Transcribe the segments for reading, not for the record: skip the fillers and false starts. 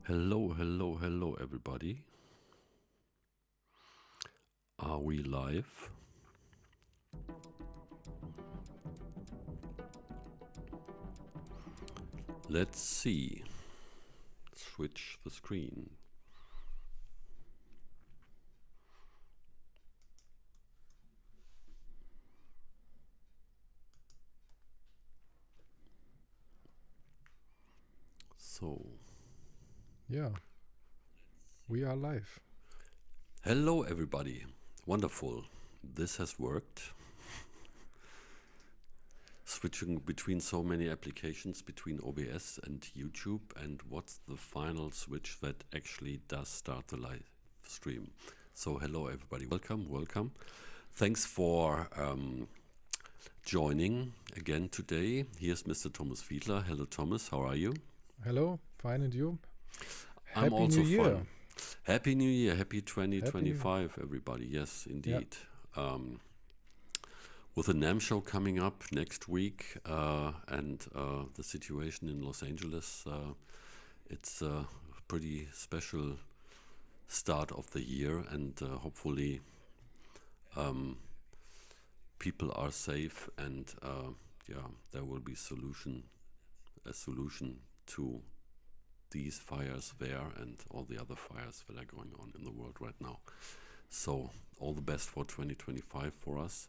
Hello, hello, hello, everybody. Are we live? Let's see. Switch the screen. So. Yeah, we are live. Hello, everybody. Wonderful. This has worked. Switching between so many applications, between OBS and YouTube, and what's the final switch that actually does start the live stream. So hello, everybody. Welcome, welcome. Thanks for joining again today. Here's Mr. Thomas Fiedler. Hello, Thomas. How are you? Hello, fine, and you? I'm Happy also New Year. fine. Happy New Year. Happy 2025, everybody. Yes, indeed. With the NAMM show coming up next week and the situation in Los Angeles, it's a pretty special start of the year, and hopefully people are safe, and there will be a solution to these fires there and all the other fires that are going on in the world right now. So all the best for 2025 for us.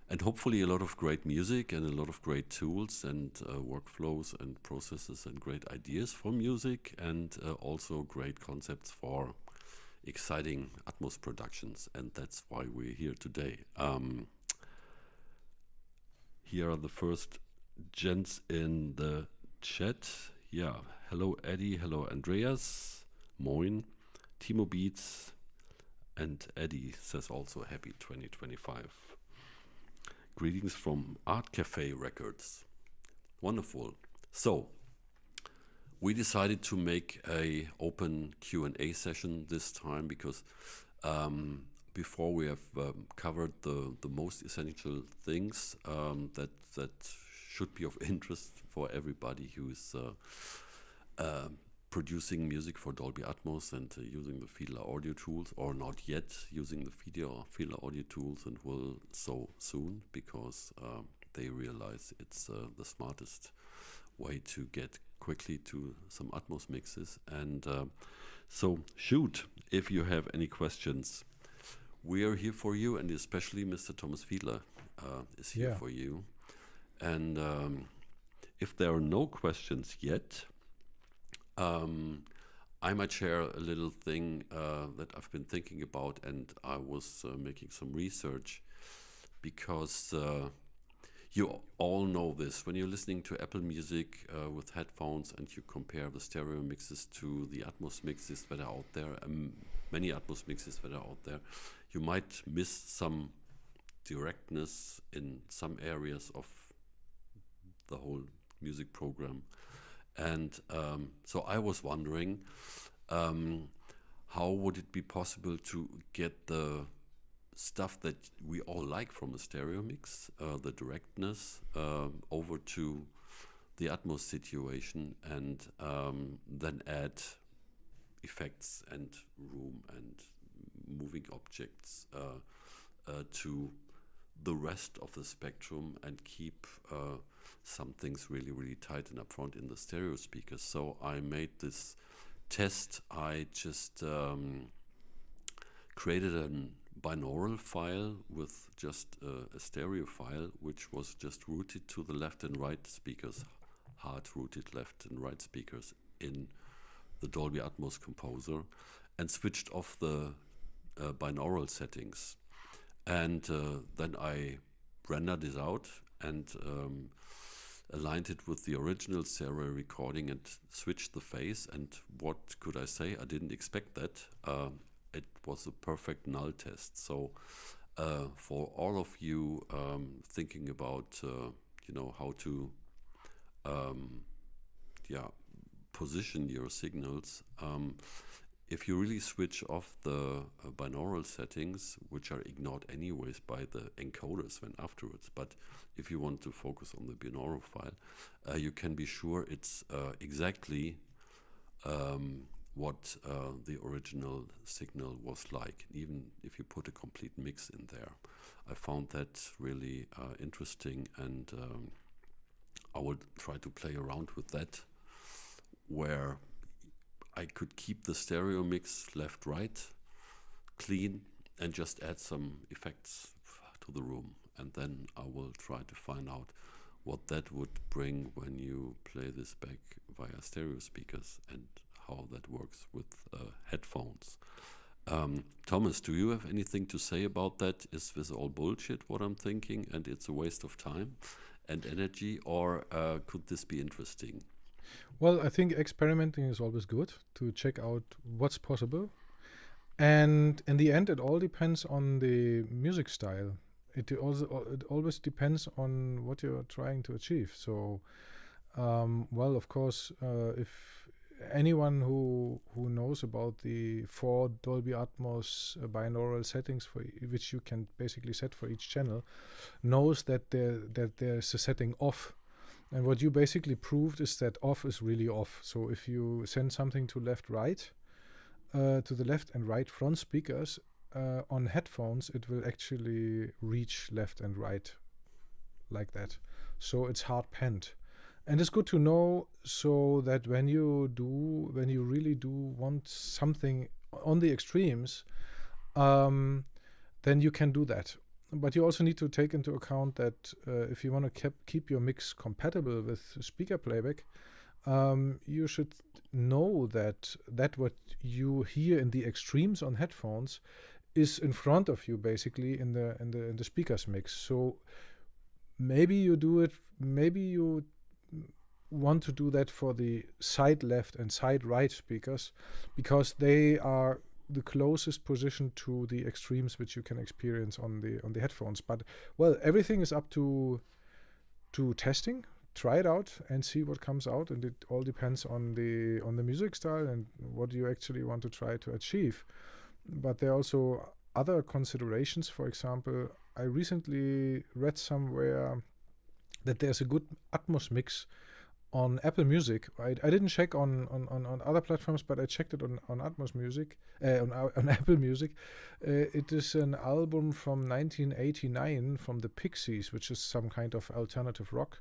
And hopefully a lot of great music and a lot of great tools and workflows and processes and great ideas for music, and also great concepts for exciting Atmos productions. And that's why we're here today. Here are the first gents in the chat. Yeah, hello Eddie, hello Andreas, moin, Timo Beats, and Eddie says also happy 2025. Greetings from Art Cafe Records. Wonderful. So, we decided to make a open Q&A session this time because before we have covered the most essential things that should be of interest for everybody who is producing music for Dolby Atmos and using the Fiedler audio tools, or not yet using the Fiedler audio tools, and will so soon because they realize it's the smartest way to get quickly to some Atmos mixes. And so shoot, if you have any questions, we are here for you, and especially Mr. Thomas Fiedler is here for you. And if there are no questions yet, I might share a little thing that I've been thinking about, and I was making some research because you all know this. When you're listening to Apple Music with headphones and you compare the stereo mixes to the Atmos mixes that are out there, many Atmos mixes that are out there, you might miss some directness in some areas of the whole music program. And so I was wondering, how would it be possible to get the stuff that we all like from a stereo mix, the directness, over to the Atmos situation, and then add effects and room and moving objects to the rest of the spectrum, and keep some things really, really tight and upfront in the stereo speakers. So I made this test. I just created a binaural file with just a stereo file, which was just routed to the left and right speakers, hard-routed left and right speakers in the Dolby Atmos composer, and switched off the binaural settings. And then I rendered it out and aligned it with the original stereo recording and switched the phase. And what could I say? I didn't expect that. It was a perfect null test. So for all of you thinking about how to position your signals, if you really switch off the binaural settings, which are ignored anyways by the encoders then afterwards, but if you want to focus on the binaural file, you can be sure it's exactly what the original signal was like, even if you put a complete mix in there. I found that really interesting, and I will try to play around with that, where I could keep the stereo mix left-right clean and just add some effects to the room, and then I will try to find out what that would bring when you play this back via stereo speakers and how that works with headphones. Thomas, do you have anything to say about that? Is this all bullshit, what I'm thinking, and it's a waste of time and energy, or could this be interesting? Well, I think experimenting is always good to check out what's possible. And in the end, it all depends on the music style. It always depends on what you're trying to achieve. So, well, of course, if anyone who knows about the 4 Dolby Atmos binaural settings for which you can basically set for each channel, knows that there's a setting off. And what you basically proved is that off is really off. So if you send something to left-right, to the left and right front speakers, on headphones, it will actually reach left and right like that. So it's hard panned. And it's good to know, so that when you really do want something on the extremes, then you can do that. But you also need to take into account that if you want to keep your mix compatible with speaker playback, you should know that what you hear in the extremes on headphones is in front of you, basically in the speakers mix. So maybe you do it. Maybe you want to do that for the side left and side right speakers, because they are the closest position to the extremes which you can experience on the headphones. But well, everything is up to testing. Try it out and see what comes out, and it all depends on the music style and what you actually want to try to achieve. But there are also other considerations. For example, I recently read somewhere that there's a good Atmos mix on Apple Music. I didn't check on other platforms, but I checked it on Atmos Music, on Apple Music. It is an album from 1989 from the Pixies, which is some kind of alternative rock.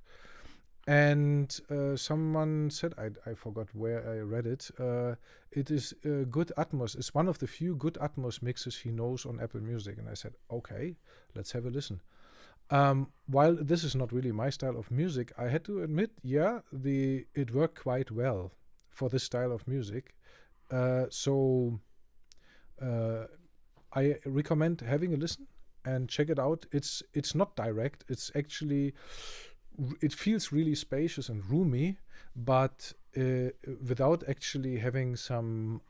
And someone said, I forgot where I read it, it is good Atmos. It's one of the few good Atmos mixes he knows on Apple Music. And I said, okay, let's have a listen. While this is not really my style of music, I had to admit, it worked quite well for this style of music. So I recommend having a listen and check it out. It's not direct. It's actually, it feels really spacious and roomy, but without actually having some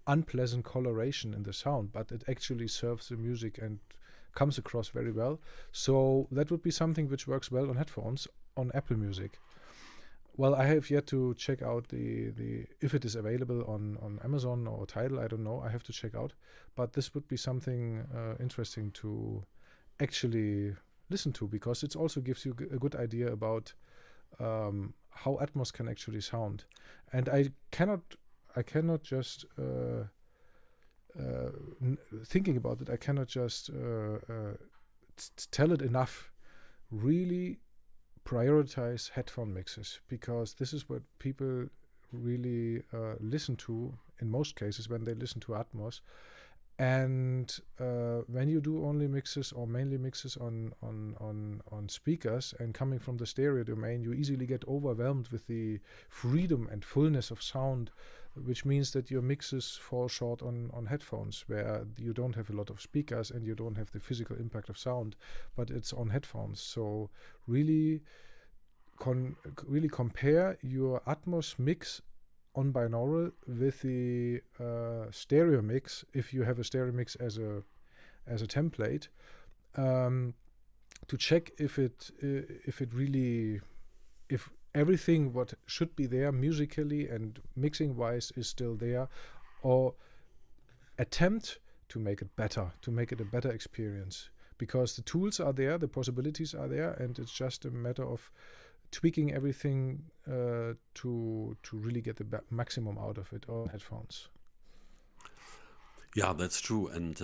unpleasant coloration in the sound. But it actually serves the music and comes across very well. So that would be something which works well on headphones on Apple Music. Well, I have yet to check out the if it is available on Amazon or Tidal. I don't know. I have to check out. But this would be something interesting to actually listen to, because it also gives you a good idea about how Atmos can actually sound. And I cannot just thinking about it, I cannot just tell it enough. Really prioritize headphone mixes, because this is what people really listen to in most cases when they listen to Atmos. And when you do only mixes or mainly mixes on speakers and coming from the stereo domain, you easily get overwhelmed with the freedom and fullness of sound, which means that your mixes fall short on headphones, where you don't have a lot of speakers and you don't have the physical impact of sound, but it's on headphones. So really compare your Atmos mix on binaural with the stereo mix, if you have a stereo mix as a template, to check if everything what should be there musically and mixing wise is still there, or attempt to make it better, to make it a better experience, because the tools are there, the possibilities are there, and it's just a matter of tweaking everything to really get the maximum out of it on headphones. Yeah, that's true. And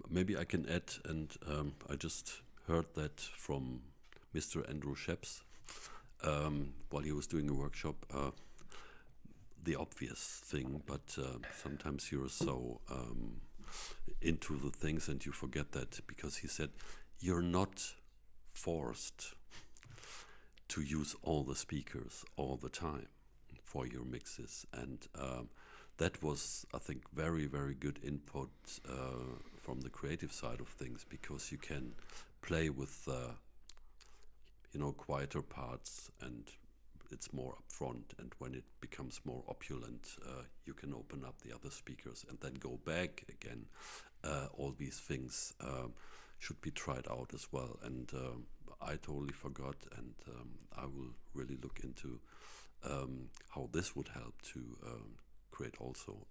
maybe I can add, and I just heard that from Mr. Andrew Sheps while he was doing a workshop. The obvious thing, but sometimes you're so into the things and you forget that, because he said you're not forced to use all the speakers all the time for your mixes, and that was, I think, very, very good input from the creative side of things, because you can play with quieter parts and it's more upfront, and when it becomes more opulent, you can open up the other speakers and then go back again. All these things should be tried out as well, and I totally forgot, and I will really look into how this would help to create also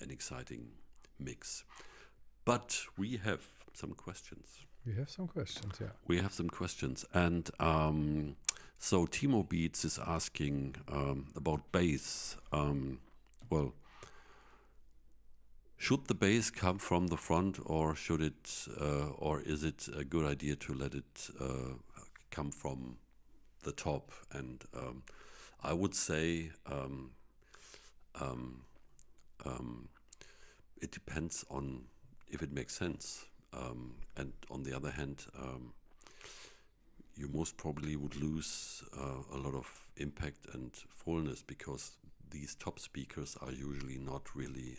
an exciting mix. But we have some questions. We have some questions, yeah. We have some questions, and so Timo Beats is asking about bass. Well, should the bass come from the front, or should it, or is it a good idea to let it come from the top? And I would say it depends on if it makes sense. And on the other hand, you most probably would lose a lot of impact and fullness, because these top speakers are usually not really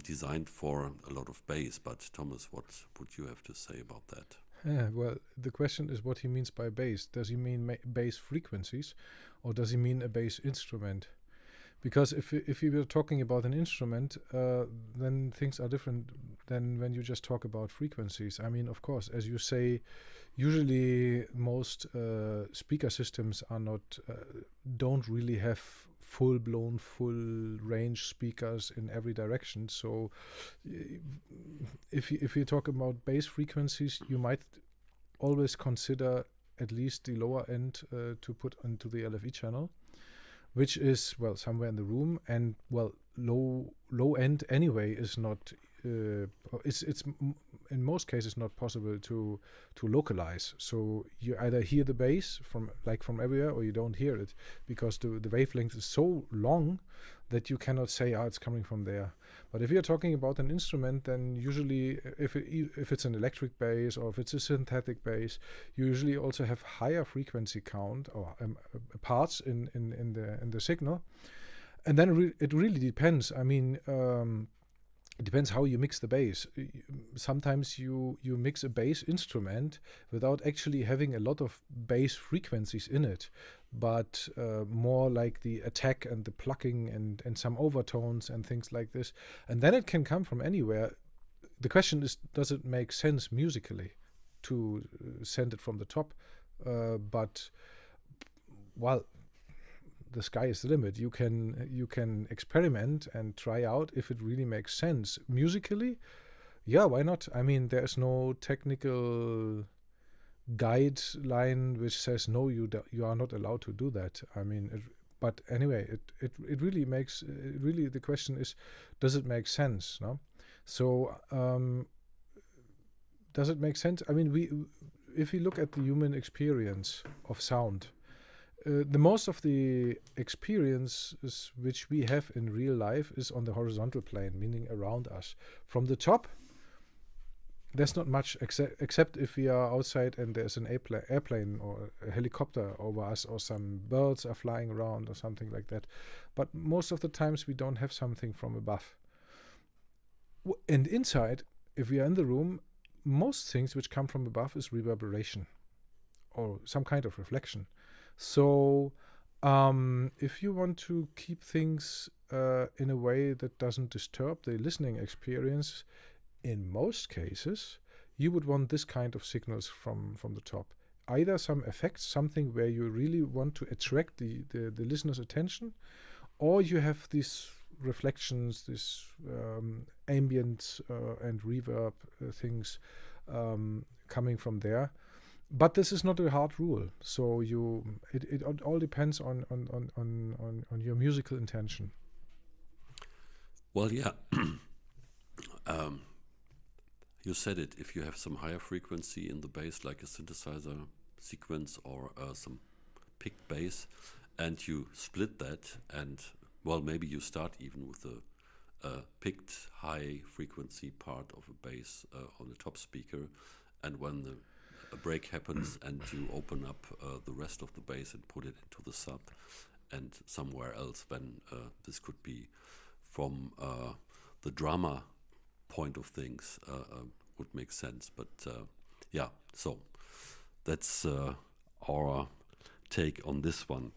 designed for a lot of bass. But Thomas, what would you have to say about that? Yeah, well, the question is what he means by bass. Does he mean bass frequencies, or does he mean a bass instrument? Because if you were talking about an instrument, then things are different than when you just talk about frequencies. I mean, of course, as you say, usually most speaker systems are not, don't really have full-blown, full-range speakers in every direction. So if you talk about bass frequencies, you might always consider at least the lower end to put into the LFE channel, which is, well, somewhere in the room, and, well, low end anyway is not, it's in most cases not possible to localize. So you either hear the bass from everywhere, or you don't hear it, because the wavelength is so long that you cannot say, it's coming from there. But if you're talking about an instrument, then usually if it's an electric bass or if it's a synthetic bass, you usually also have higher frequency count or parts in the signal. And then it really depends. I mean, it depends how you mix the bass. Sometimes you mix a bass instrument without actually having a lot of bass frequencies in it, but more like the attack and the plucking and some overtones and things like this. And then it can come from anywhere. The question is, does it make sense musically to send it from the top? But, well, the sky is the limit. You can experiment and try out if it really makes sense musically. Yeah, why not? I mean, there is no technical guideline which says no, you are not allowed to do that. I mean, but anyway, it really makes really, the question is, does it make sense? No, so does it make sense? I mean, if we look at the human experience of sound. The most of the experiences which we have in real life is on the horizontal plane, meaning around us. From the top, there's not much, except if we are outside and there's an airplane or a helicopter over us, or some birds are flying around or something like that. But most of the times we don't have something from above. And inside, if we are in the room, most things which come from above is reverberation or some kind of reflection. So if you want to keep things in a way that doesn't disturb the listening experience, in most cases, you would want this kind of signals from the top. Either some effects, something where you really want to attract the listener's attention, or you have these reflections, this ambient and reverb things coming from there. But this is not a hard rule. So it all depends on your musical intention. Well, yeah. You said it. If you have some higher frequency in the bass, like a synthesizer sequence or some picked bass, and you split that, and well, maybe you start even with a picked high frequency part of a bass on the top speaker, and when a break happens and you open up the rest of the bass and put it into the sub and somewhere else, then this could be from the drama point of things would make sense. But yeah, so that's our take on this one.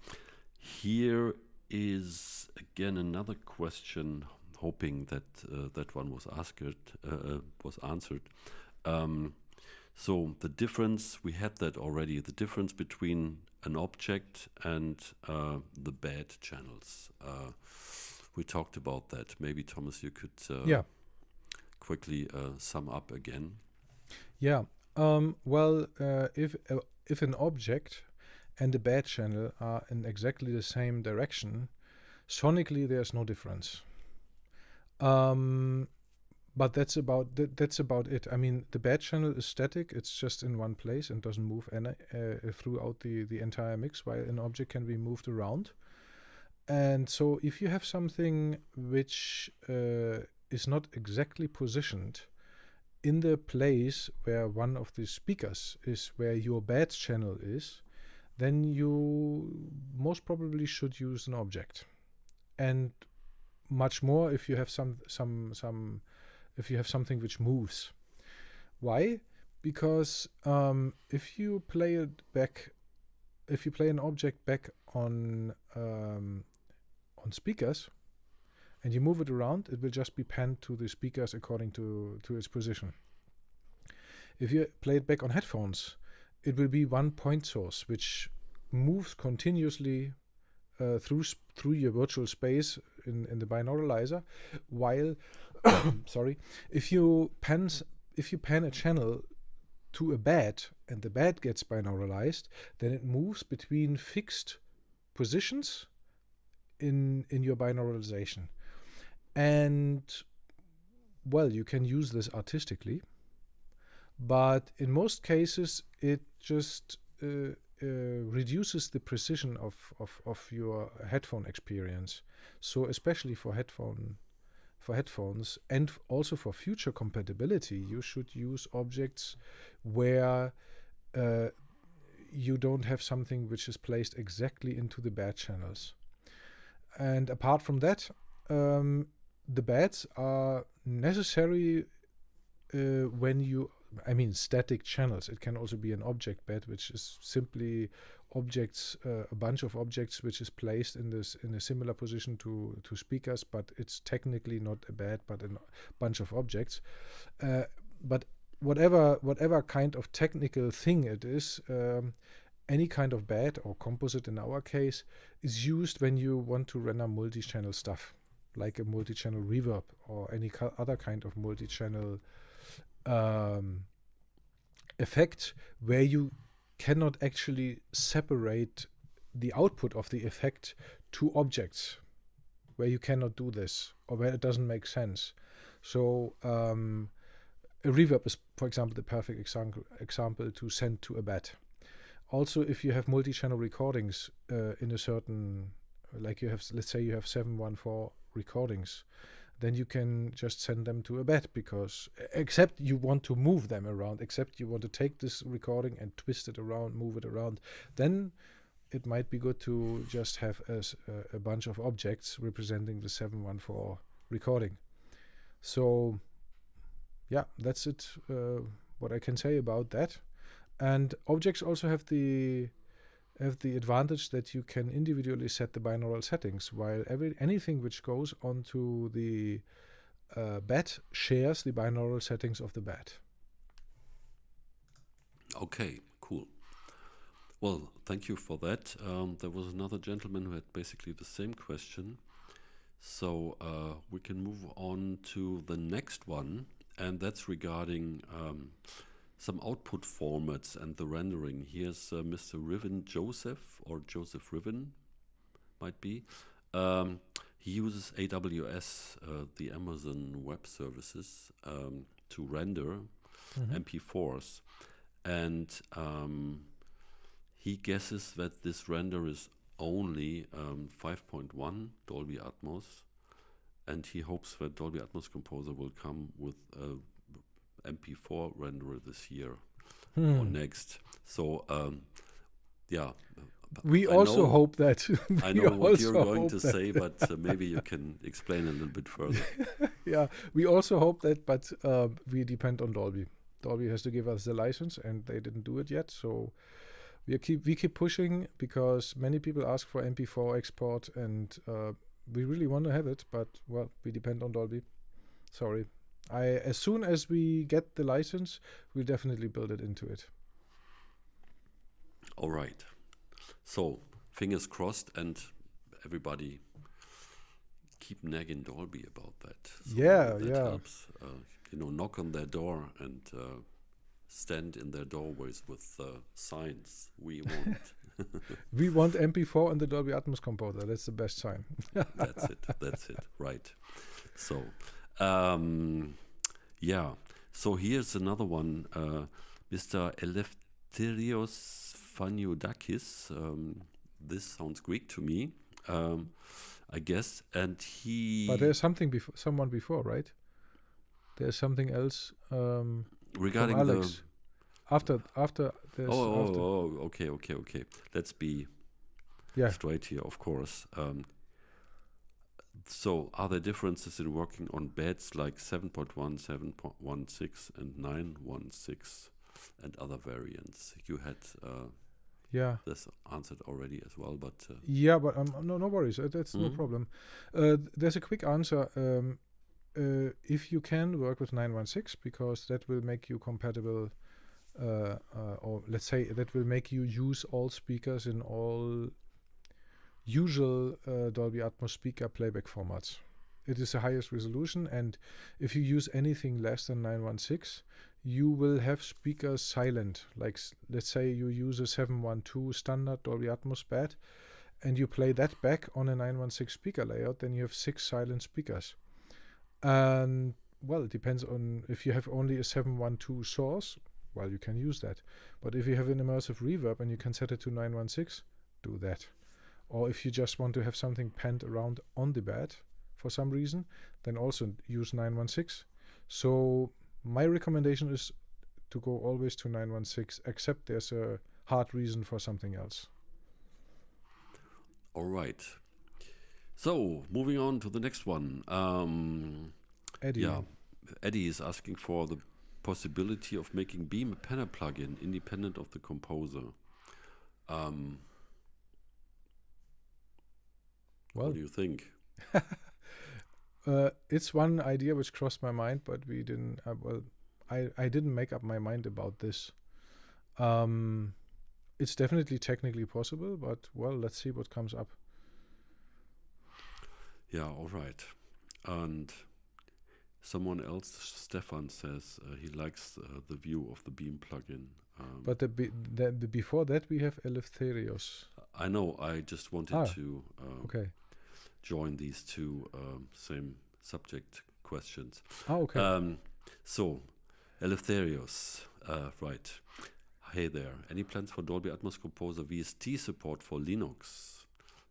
Here is again another question, hoping that that one was answered. So the difference, we had that already, the difference between an object and the bad channels. We talked about that. Maybe Thomas, you could quickly sum up again. Yeah. Well, if an object and a bad channel are in exactly the same direction, sonically there's no difference. But that's about it. I mean, the bad channel is static; it's just in one place and doesn't move throughout the entire mix, while an object can be moved around. And so, if you have something which is not exactly positioned in the place where one of the speakers is, where your bad channel is, then you most probably should use an object. And much more if you have if you have something which moves. Why? Because if you play an object back on speakers and you move it around, it will just be panned to the speakers according to its position. If you play it back on headphones, it will be one point source which moves continuously through your virtual space in the binauralizer, while if you pan a channel to a bed and the bed gets binauralized, then it moves between fixed positions in your binauralization. And well, you can use this artistically, but in most cases it just reduces the precision of your headphone experience. So especially for headphones and also for future compatibility, you should use objects where you don't have something which is placed exactly into the bad channels. And apart from that, the bads are necessary static channels. It can also be an object bed, which is simply objects, a bunch of objects which is placed in a similar position to speakers, but it's technically not a bed but a bunch of objects. But whatever kind of technical thing it is, any kind of bed or composite in our case is used when you want to render multi-channel stuff, like a multi-channel reverb or any other kind of multi-channel effect, where you cannot actually separate the output of the effect to objects, where you cannot do this or where it doesn't make sense. So a reverb is, for example, the perfect example to send to a bed. Also, if you have multi-channel recordings in a certain, like you have, let's say you have 714 recordings, then you can just send them to a bed, because except you want to move them around, except you want to take this recording and twist it around, move it around, then it might be good to just have a bunch of objects representing the 714 recording. So yeah, that's it, what I can say about that. And objects also have the advantage that you can individually set the binaural settings, while anything which goes onto the bed shares the binaural settings of the bed. Okay, cool. Well, thank you for that. There was another gentleman who had basically the same question. So we can move on to the next one, and that's regarding some output formats and the rendering. Here's Mr. Riven Joseph, or Joseph Riven, might be. He uses AWS, the Amazon Web Services, to render MP4s. And he guesses that this render is only 5.1 Dolby Atmos. And he hopes that Dolby Atmos Composer will come with a MP4 renderer this year or next. So, yeah. We also hope that. I know what you're going to say, but maybe you can explain a little bit further. Yeah, we also hope that, but we depend on Dolby. Dolby has to give us the license, and they didn't do it yet. So we keep pushing, because many people ask for MP4 export, and we really want to have it, but well, we depend on Dolby. Sorry. As soon as we get the license, we'll definitely build it into it. All right. So, fingers crossed, and everybody keep nagging Dolby about that. So that helps. Knock on their door and stand in their doorways with signs. We want. We want MP4 and the Dolby Atmos Composer. That's the best sign. That's it. Right. So, yeah. So here's another one. Mr. Eleftherios Faniodakis. This sounds Greek to me, I guess. And he. But there's someone before, right? There's something else regarding from Alex. After there's. Okay. Let's be straight here, of course. So, are there differences in working on beds like 7.1, 7.16, and 9.16, and other variants? You had this answered already as well, but but no worries. That's no problem. There's a quick answer. If you can work with 9.16, because that will make you compatible, or let's say that will make you use all speakers in all usual Dolby Atmos speaker playback formats. It is the highest resolution, and if you use anything less than 9.16, you will have speakers silent. Like let's say you use a 7.1.2 standard Dolby Atmos bed, and you play that back on a 9.16 speaker layout, then you have 6 silent speakers. And well, it depends on if you have only a 7.1.2 source, well, you can use that. But if you have an immersive reverb and you can set it to 9.16, do that. Or if you just want to have something panned around on the bed for some reason, then also use 9.16. So my recommendation is to go always to 9.16, except there's a hard reason for something else. All right. So, moving on to the next one. Eddie. Yeah, Eddie is asking for the possibility of making Beam a panel plugin independent of the composer. What do you think? It's one idea which crossed my mind, but we didn't. I didn't make up my mind about this. It's definitely technically possible, but well, let's see what comes up. Yeah, all right. And someone else, Stefan, says he likes the view of the Beam plugin. But before that, we have Eleftherios. I know. I just wanted to join these two same subject questions. Okay. So, Eleftherios, right. Hey there. Any plans for Dolby Atmos Composer VST support for Linux?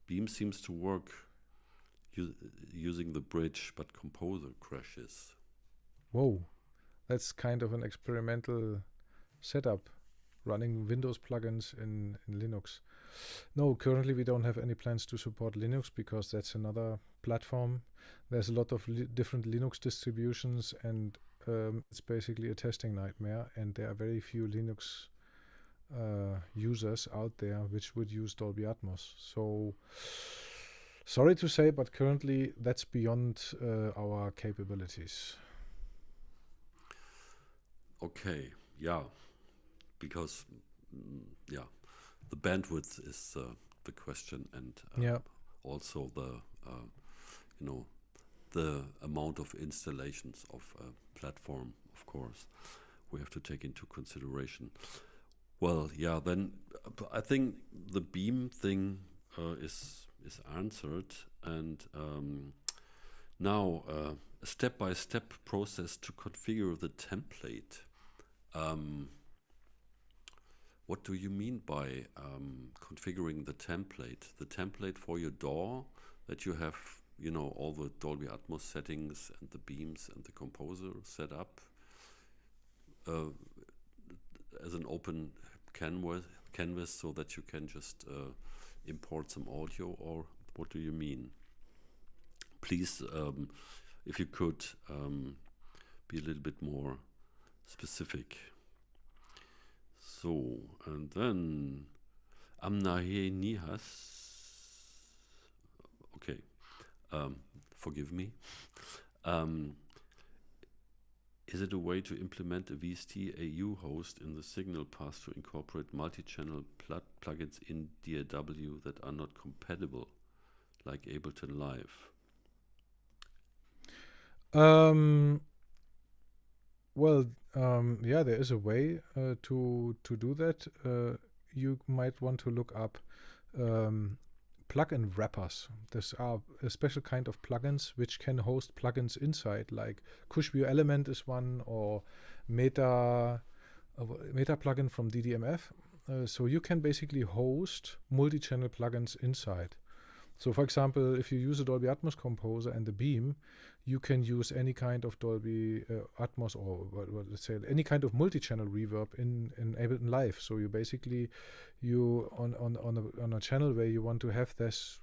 Beam seems to work using the bridge, but Composer crashes. Whoa, that's kind of an experimental setup, running Windows plugins in Linux. No, currently we don't have any plans to support Linux, because that's another platform. There's a lot of different Linux distributions, and it's basically a testing nightmare, and there are very few Linux users out there which would use Dolby Atmos. So sorry to say, but currently that's beyond our capabilities. Okay, yeah, because the bandwidth is the question, and also the the amount of installations of a platform, of course. we have to take into consideration. Well, yeah, then I think the beam thing is answered, and now a step-by-step process to configure the template. What do you mean by configuring the template? The template for your DAW, that you have, you know, all the Dolby Atmos settings and the beams and the composer set up as an open canvas so that you can just import some audio, or what do you mean? Please, if you could be a little bit more specific. So, and then Amnahe Nihas. Okay, forgive me. Is it a way to implement a VST AU host in the signal path to incorporate multi-channel plugins in DAW that are not compatible, like Ableton Live? Well, yeah, there is a way to do that. You might want to look up plugin wrappers. There's a special kind of plugins which can host plugins inside, like Cushview Element is one, or Meta plugin from DDMF. So you can basically host multi-channel plugins inside. So for example, if you use a Dolby Atmos composer and the beam, you can use any kind of Dolby Atmos, or let's say any kind of multi-channel reverb in Ableton Live. So you basically, on a channel where you want to have this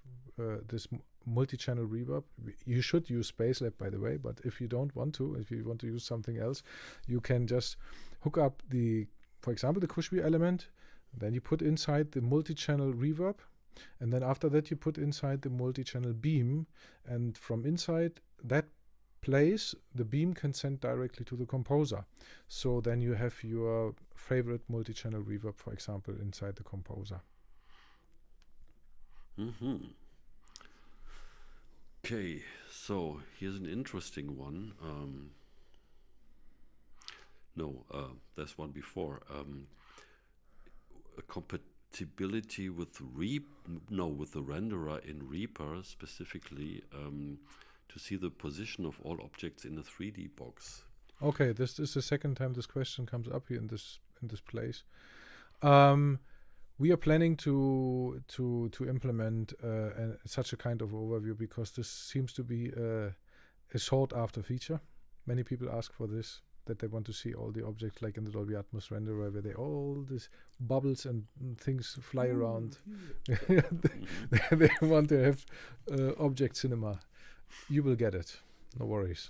multi-channel reverb, you should use Spacelab, by the way, but if you don't want to, if you want to use something else, you can just hook up for example, the Cushview element, then you put inside the multi-channel reverb, and then after that you put inside the multi-channel beam, and from inside that place the beam can send directly to the composer. So then you have your favorite multi-channel reverb, for example, inside the composer. Okay, so here's an interesting one. There's one before. A compatibility with the renderer in Reaper specifically, to see the position of all objects in a 3D box. Okay, this is the second time this question comes up here in this place. We are planning to implement such a kind of overview, because this seems to be a sought after feature. Many people ask for this, that they want to see all the objects like in the Dolby Atmos renderer, where all these bubbles and things fly around. They want to have object cinema. You will get it. No worries.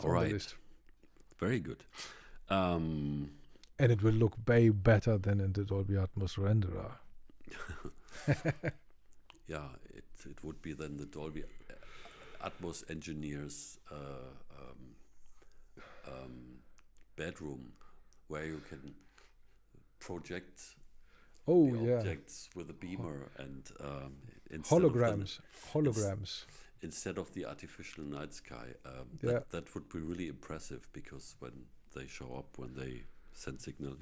All right. Very good. And it will look way better than in the Dolby Atmos renderer. Yeah, it would be then the Dolby Atmos engineers bedroom, where you can project the objects with a beamer and holograms. Instead of the artificial night sky. That would be really impressive, because when they show up, when they send signal,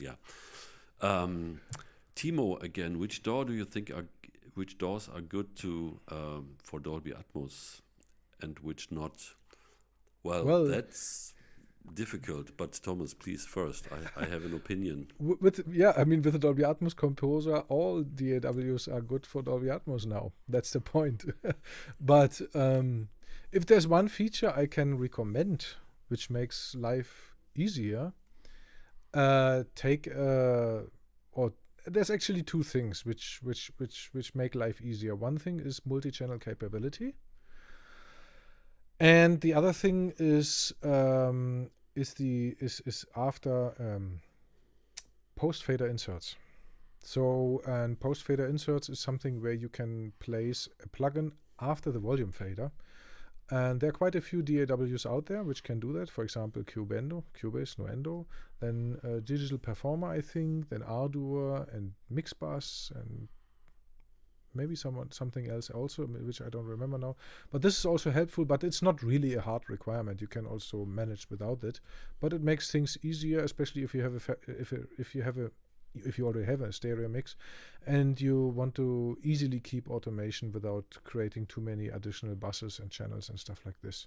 Timo again, which DAW do you think which DAWs are good for Dolby Atmos and which not? Well, that's difficult, but Thomas, please first. I have an opinion. With the Dolby Atmos composer, all DAWs are good for Dolby Atmos now. That's the point. But if there's one feature I can recommend which makes life easier, there's actually two things which make life easier. One thing is multi-channel capability, and the other thing is after post fader inserts. So, and post fader inserts is something where you can place a plugin after the volume fader, and there are quite a few DAWs out there which can do that. For example, Cubase, Nuendo, then Digital Performer, I think, then Ardour and Mixbus and maybe something else also, which I don't remember now. But this is also helpful, but it's not really a hard requirement. You can also manage without it, but it makes things easier, especially if you have if you already have a stereo mix and you want to easily keep automation without creating too many additional buses and channels and stuff like this.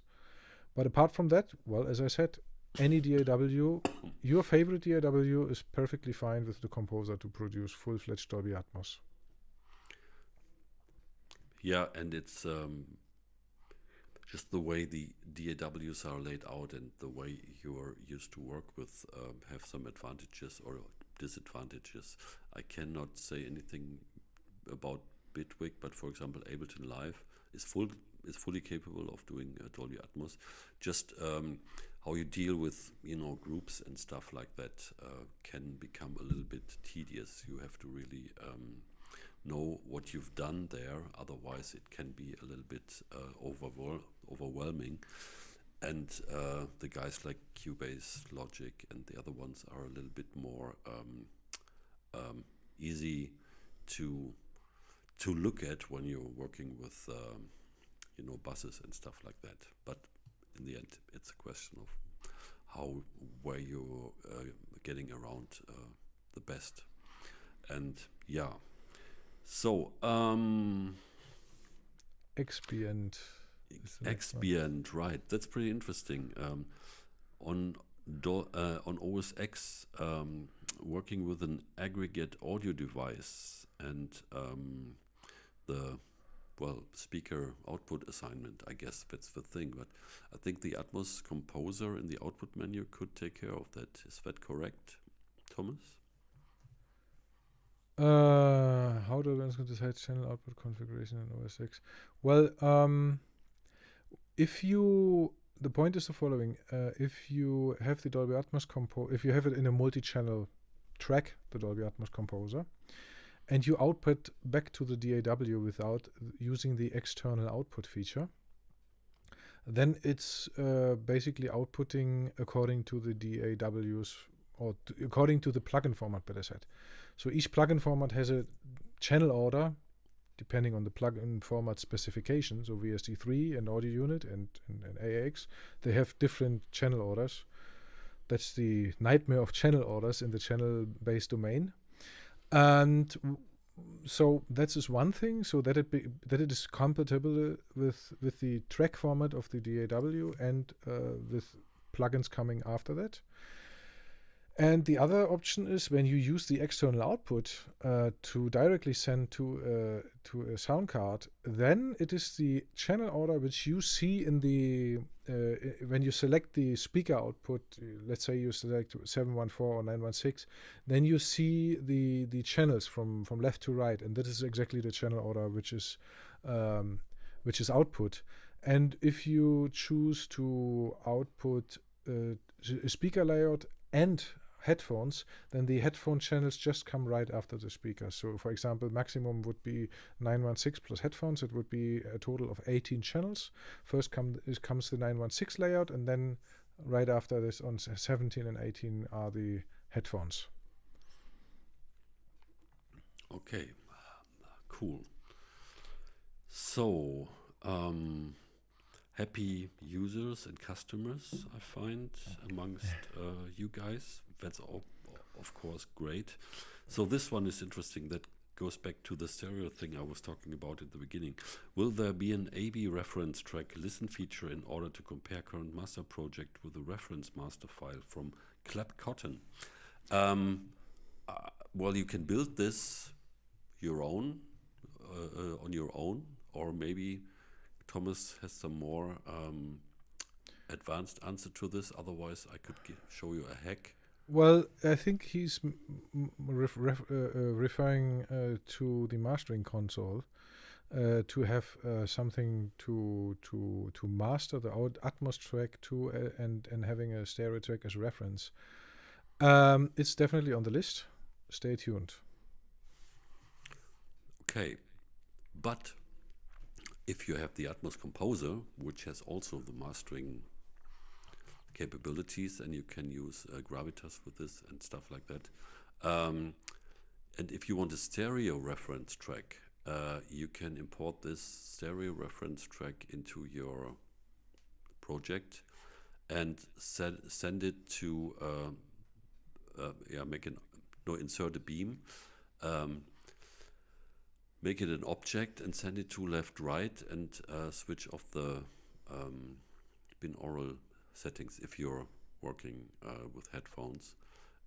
But apart from that, well, as I said, any DAW, your favorite DAW is perfectly fine with the composer to produce full-fledged Dolby Atmos. Yeah, and it's just the way the DAWs are laid out and the way you are used to work with have some advantages or disadvantages. I cannot say anything about Bitwig, but for example, Ableton Live is fully capable of doing Dolby Atmos. Just how you deal with groups and stuff like that can become a little bit tedious. You have to really know what you've done there, otherwise it can be a little bit overwhelming. And the guys like Cubase, Logic, and the other ones are a little bit more easy to look at when you're working with buses and stuff like that. But in the end, it's a question of where you're getting around the best. And yeah, so Expient. Expient, right? That's pretty interesting. On OS X, working with an aggregate audio device and the speaker output assignment, I guess that's the thing. But I think the Atmos Composer in the output menu could take care of that. Is that correct, Thomas? How do I decide channel output configuration in OS X? Well, the point is the following: if you have the Dolby Atmos if you have it in a multi-channel track, the Dolby Atmos Composer, and you output back to the DAW without using the external output feature, then it's basically outputting according to the DAWs or according to the plugin format, better said. So each plugin format has a channel order depending on the plugin format specification. So VST3 and Audio Unit and AAX, they have different channel orders. That's the nightmare of channel orders in the channel-based domain. And so that is one thing, so that it is compatible with the track format of the DAW and with plugins coming after that. And the other option is when you use the external output to directly send to a sound card, then it is the channel order which you see in the when you select the speaker output. Let's say you select 714 or 916, then you see the channels from left to right, and that is exactly the channel order which is output. And if you choose to output a speaker layout and headphones, then the headphone channels just come right after the speaker. So for example, maximum would be 916 plus headphones. It would be a total of 18 channels. First comes the 916 layout, and then right after this on 17 and 18 are the headphones. Okay, cool. So happy users and customers, I find, amongst you guys. That's all, of course, great. So this one is interesting. That goes back to the stereo thing I was talking about at the beginning. Will there be an A/B reference track listen feature in order to compare current master project with the reference master file from Clap Cotton? Well, you can build this your own on your own, or maybe Thomas has some more advanced answer to this. Otherwise, I could show you a hack. Well, I think he's referring to the mastering console to have something to master the Atmos track to and having a stereo track as reference. It's definitely on the list. Stay tuned. Okay, but if you have the Atmos Composer, which has also the mastering capabilities, and you can use gravitas with this and stuff like that, and if you want a stereo reference track, you can import this stereo reference track into your project and send it to insert a beam, make it an object and send it to left right, and switch off the binaural settings if you're working with headphones.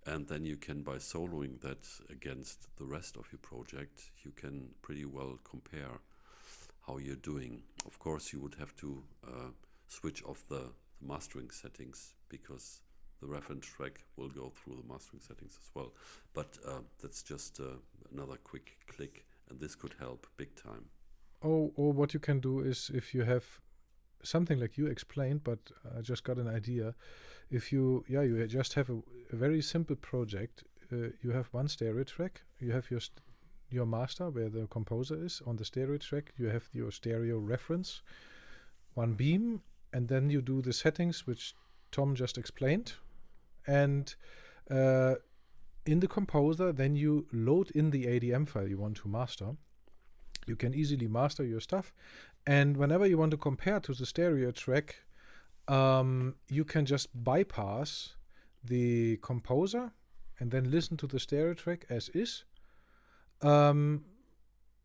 And then you can, by soloing that against the rest of your project, you can pretty well compare how you're doing. Of course, you would have to switch off the mastering settings, because the reference track will go through the mastering settings as well. But that's just another quick click, and this could help big time. Or what you can do is, if you have something like you explained, but I just got an idea. If you just have a very simple project, you have one stereo track, you have your master where the composer is on the stereo track, you have your stereo reference, one beam, and then you do the settings which Tom just explained, and in the composer then you load in the ADM file you want to master. You can easily master your stuff, and whenever you want to compare to the stereo track, you can just bypass the composer and then listen to the stereo track as is. You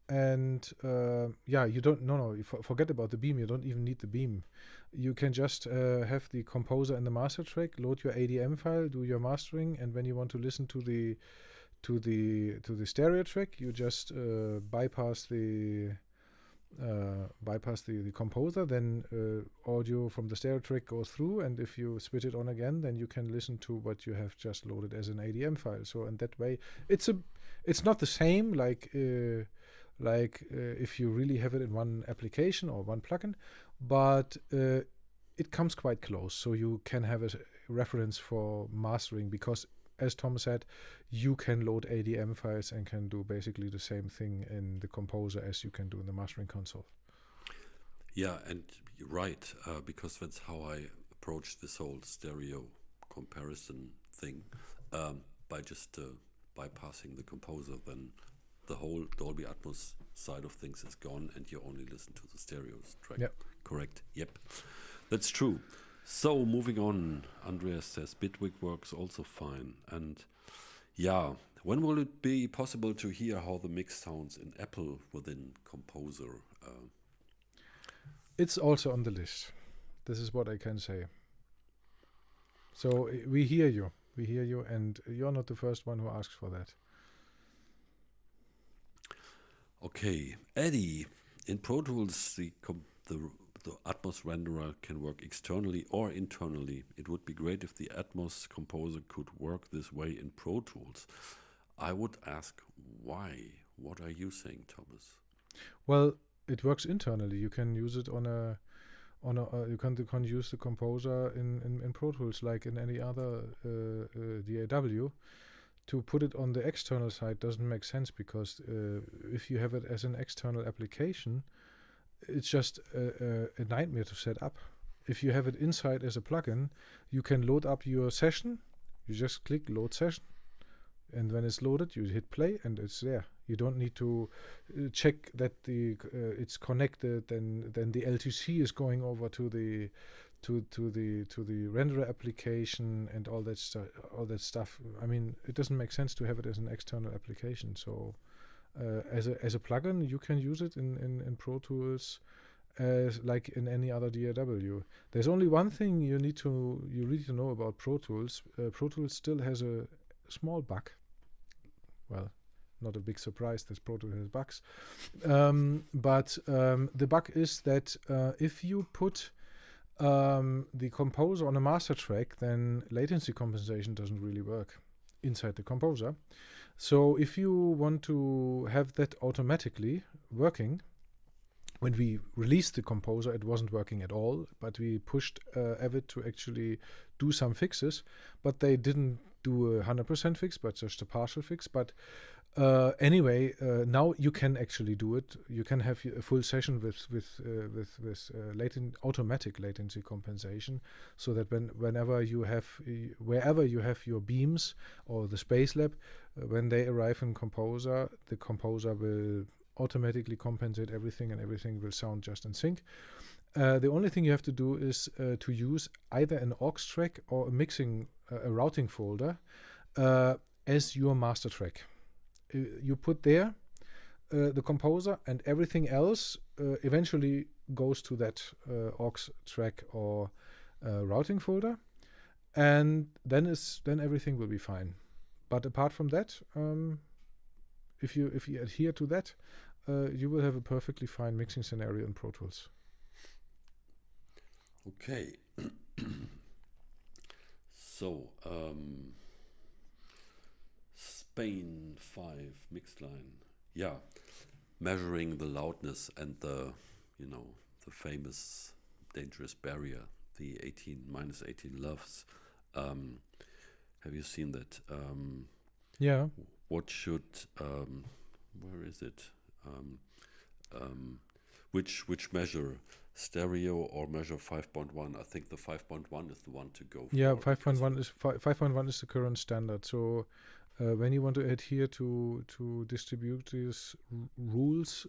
don't forget about the beam. You don't even need the beam. You can just have the composer and the master track, load your ADM file, do your mastering, and when you want to listen to the stereo track, you just bypass the composer, then audio from the stereo track goes through, and if you switch it on again, then you can listen to what you have just loaded as an ADM file. So in that way, it's not the same like if you really have it in one application or one plugin, but it comes quite close. So you can have a reference for mastering, because as Tom said, you can load ADM files and can do basically the same thing in the composer as you can do in the mastering console. Yeah, and you're right, because that's how I approach this whole stereo comparison thing. By just bypassing the composer, then the whole Dolby Atmos side of things is gone, and you only listen to the stereo track. Yep. Correct. Yep, that's true. So moving on, Andreas says Bitwig works also fine. And yeah, when will it be possible to hear how the mix sounds in Apple within Composer? It's also on the list. This is what I can say. So we hear you. We hear you, and you're not the first one who asks for that. Okay, Eddie, in Pro Tools, the Atmos renderer can work externally or internally. It would be great if the Atmos composer could work this way in Pro Tools. I would ask why. What are you saying, Thomas? Well, it works internally. You can use it you can use the composer in Pro Tools like in any other DAW. To put it on the external side doesn't make sense, because if you have it as an external application, it's just a nightmare to set up. If you have it inside as a plugin, you can load up your session. You just click load session, and when it's loaded, you hit play, and it's there. You don't need to check that it's connected, and then the LTC is going over to the renderer application and all that stuff. I mean, it doesn't make sense to have it as an external application. So as a plugin, you can use it in Pro Tools as like in any other DAW. There's only one thing you need to know about Pro Tools. Pro Tools still has a small bug. Well, not a big surprise that Pro Tools has bugs, but the bug is that if you put the composer on a master track, then latency compensation doesn't really work inside the composer. So if you want to have that automatically working, when we released the composer, it wasn't working at all, but we pushed Avid to actually do some fixes, but they didn't do a 100% fix, but just a partial fix. But anyway, now you can actually do it. You can have a full session with automatic latency compensation, so that wherever you have your beams or the Space Lab, when they arrive in Composer, the Composer will automatically compensate everything and everything will sound just in sync. The only thing you have to do is to use either an aux track or a mixing, a routing folder as your master track. You put there the composer, and everything else eventually goes to that aux track or routing folder, and then everything will be fine. But apart from that, if you adhere to that, you will have a perfectly fine mixing scenario in Pro Tools. Okay. So, Spain 5 mixed line. Yeah, measuring the loudness and the famous dangerous barrier, the -18 loves. Have you seen that? Yeah. What should where is it? Which measure, stereo or measure 5.1? I think the 5.1 is the one to go for. Yeah, 5.1 is the current standard. So when you want to adhere to distribute these rules,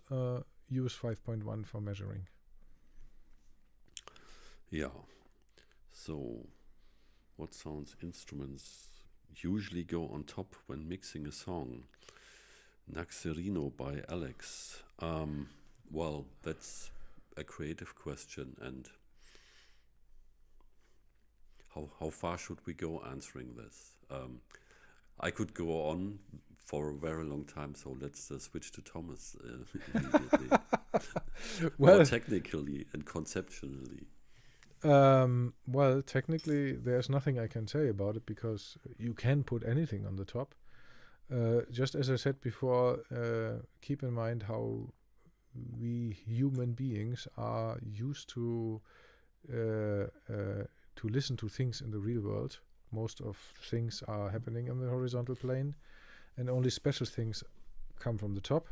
use 5.1 for measuring. Yeah. So, what sounds instruments usually go on top when mixing a song? Naxerino by Alex. Well, that's a creative question, and how far should we go answering this? I could go on for a very long time, so let's switch to Thomas immediately. Well, more technically and conceptually. Well, technically, there's nothing I can say about it because you can put anything on the top. Just as I said before, keep in mind how we human beings are used to listen to things in the real world. Most of things are happening on the horizontal plane, and only special things come from the top.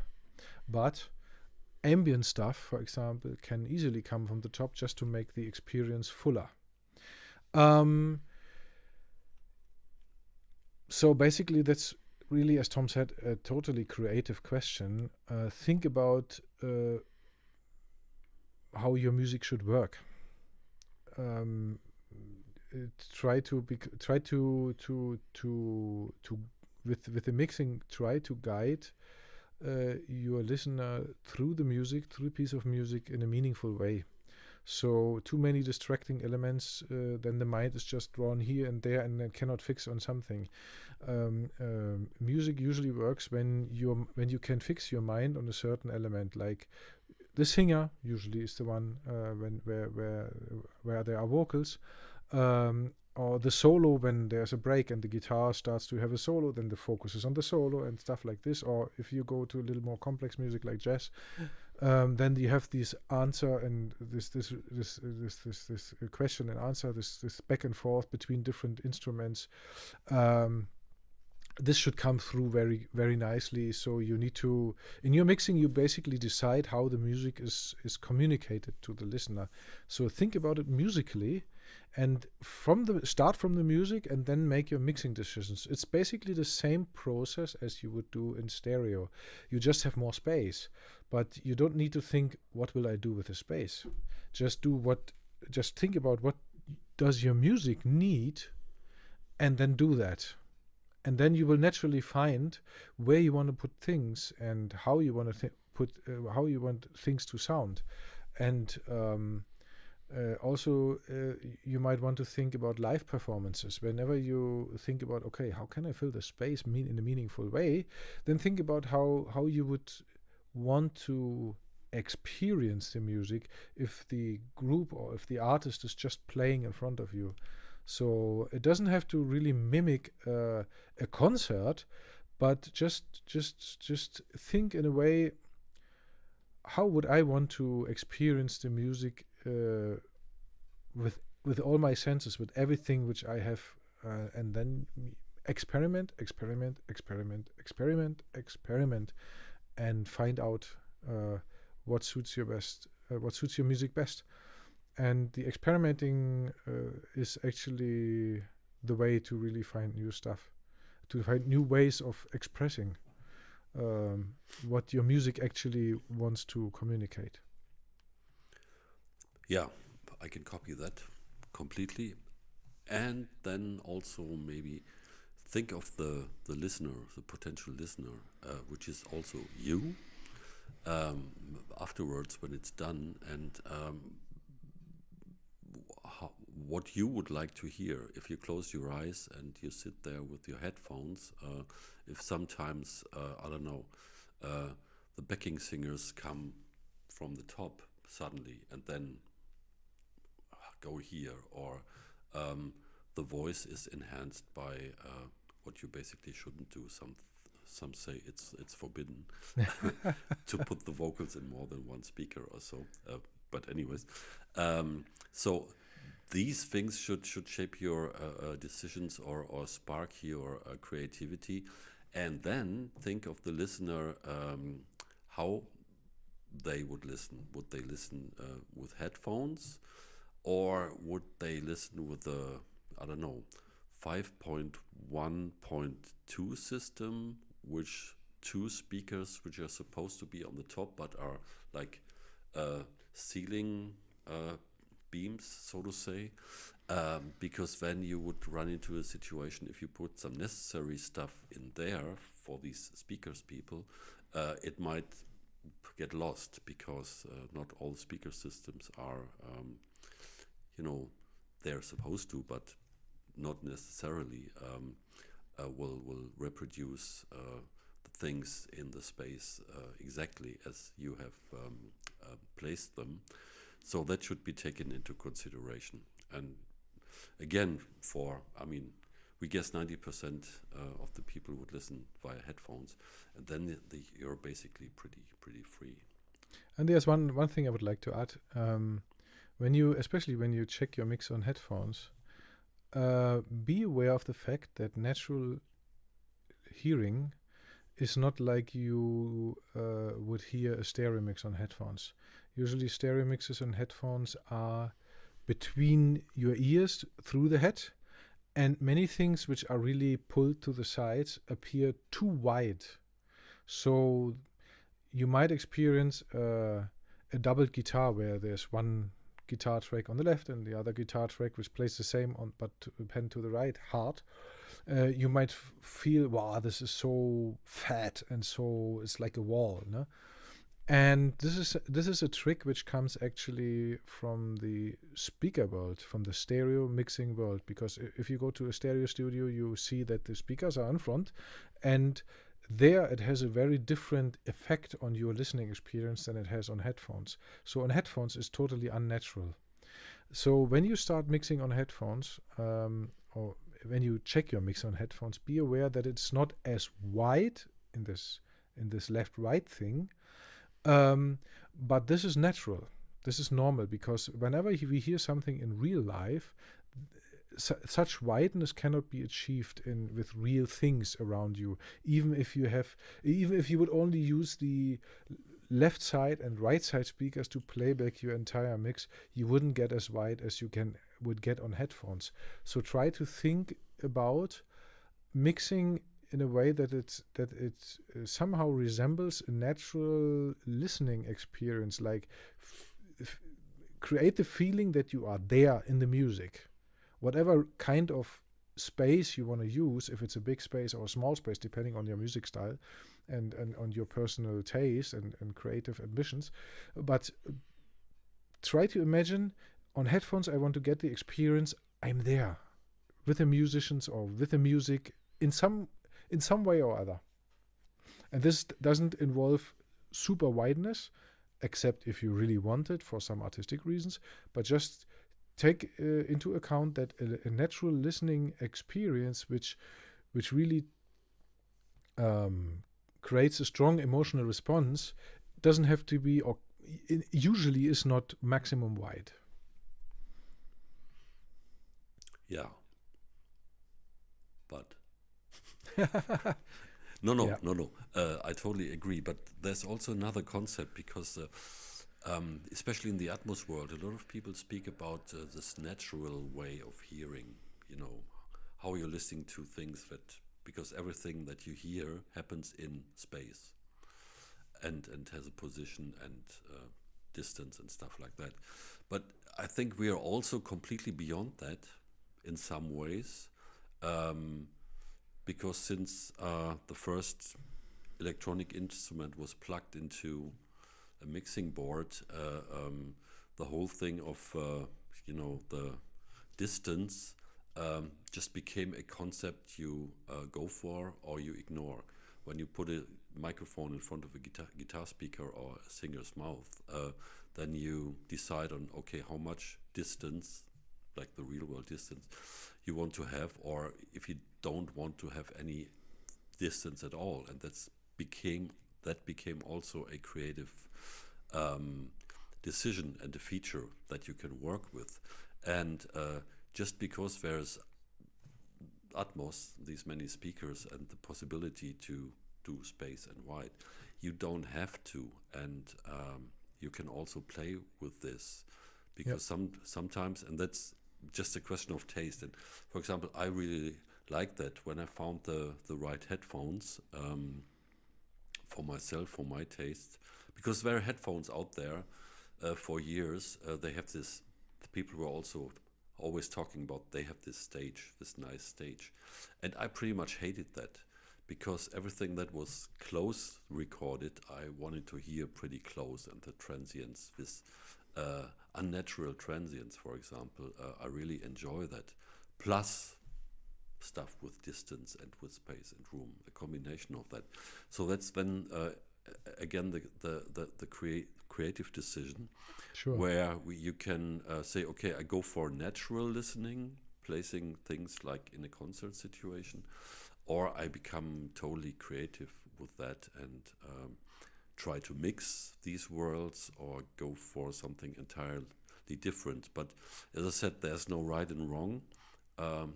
But ambient stuff, for example, can easily come from the top just to make the experience fuller. So basically, that's really, as Tom said, a totally creative question. Think about how your music should work. With the mixing, try to guide your listener through the music, through a piece of music in a meaningful way. So too many distracting elements, then the mind is just drawn here and there and then cannot fix on something. Music usually works when you can fix your mind on a certain element, like the singer usually is the one where there are vocals, or the solo when there's a break and the guitar starts to have a solo, then the focus is on the solo and stuff like this. Or if you go to a little more complex music like jazz, then you have this answer and this question and answer, this back and forth between different instruments. This should come through very, very nicely. So you need to, in your mixing, you basically decide how the music is communicated to the listener. So think about it musically, and start from the music and then make your mixing decisions. It's basically the same process as you would do in stereo. You just have more space, but you don't need to think, what will I do with the space? Just think about what does your music need, and then do that. And then you will naturally find where you want to put things and how you want to how you want things to sound. And also, you might want to think about live performances. Whenever you think about, okay, how can I fill the space in a meaningful way, then think about how you would want to experience the music if the group or if the artist is just playing in front of you. So it doesn't have to really mimic a concert, but just think in a way, how would I want to experience the music with all my senses, with everything which I have, and then experiment, and find out what suits your best, what suits your music best. And the experimenting is actually the way to really find new stuff, to find new ways of expressing. what your music actually wants to communicate. Yeah, I can copy that completely. And then also maybe think of the listener, the potential listener, which is also you, afterwards when it's done, and what you would like to hear if you close your eyes and you sit there with your headphones. If sometimes, I don't know, the backing singers come from the top suddenly and then go here, or the voice is enhanced by what you basically shouldn't do. Some say it's forbidden to put the vocals in more than one speaker or so. But anyways, so these things should shape your decisions or spark your creativity, and then think of the listener, how they would listen. Would they listen with headphones, or would they listen with a, I don't know, 5.1.2 system, which two speakers which are supposed to be on the top but are like ceiling beams, so to say, because then you would run into a situation, if you put some necessary stuff in there for these speakers people, it might get lost, because not all speaker systems are, they're supposed to, but not necessarily will reproduce the things in the space exactly as you have placed them. So that should be taken into consideration. And again, we guess 90% of the people would listen via headphones, and then you're basically pretty free. And there's one thing I would like to add. Especially when you check your mix on headphones, be aware of the fact that natural hearing is not like you would hear a stereo mix on headphones. Usually stereo mixes on headphones are between your ears through the head, and many things which are really pulled to the sides appear too wide. So you might experience a doubled guitar where there's one guitar track on the left and the other guitar track which plays the same but pen to the right hard. You might feel, wow, this is so fat and so it's like a wall, no? And this is a trick which comes actually from the speaker world, from the stereo mixing world, because if you go to a stereo studio, you see that the speakers are in front, and there it has a very different effect on your listening experience than it has on headphones. So on headphones it's totally unnatural. So when you start mixing on headphones, or when you check your mix on headphones, be aware that it's not as wide in this left-right thing. But this is natural. This is normal, because whenever we hear something in real life, such wideness cannot be achieved with real things around you. Even if you would only use the left side and right side speakers to play back your entire mix, you wouldn't get as wide as you would get on headphones. So try to think about mixing in a way that it somehow resembles a natural listening experience. Like create the feeling that you are there in the music, whatever kind of space you want to use, if it's a big space or a small space, depending on your music style and on your personal taste and creative ambitions. But try to imagine, on headphones I want to get the experience, I'm there with the musicians or with the music in some way or other. And this doesn't involve super wideness, except if you really want it for some artistic reasons, but just take into account that a natural listening experience which really creates a strong emotional response doesn't have to be, or usually is not, maximum wide. Yeah. But No. I totally agree. But there's also another concept, because especially in the Atmos world, a lot of people speak about this natural way of hearing, how you're listening to things that because everything that you hear happens in space and has a position and distance and stuff like that. But I think we are also completely beyond that in some ways, because since the first electronic instrument was plugged into a mixing board, the whole thing of the distance just became a concept you go for or you ignore. When you put a microphone in front of a guitar speaker or a singer's mouth, then you decide on, okay, how much distance, like the real world distance, you want to have, or if you don't want to have any distance at all. And that became also a creative decision and a feature that you can work with. And just because there's Atmos, these many speakers, and the possibility to do space and wide, you don't have to, and you can also play with this, because sometimes, and that's just a question of taste. And for example, I really like that when I found the right headphones for myself, for my taste, because there are headphones out there for years. They have this. The people were also always talking about they have this stage, this nice stage, and I pretty much hated that, because everything that was close recorded, I wanted to hear pretty close, and the transients, this unnatural transients, for example, I really enjoy that. Plus stuff with distance and with space and room, a combination of that. So that's when again the creative decision, Sure. where you can say, okay, I go for natural listening, placing things like in a concert situation, or I become totally creative with that and try to mix these worlds or go for something entirely different. But as I said, there's no right and wrong.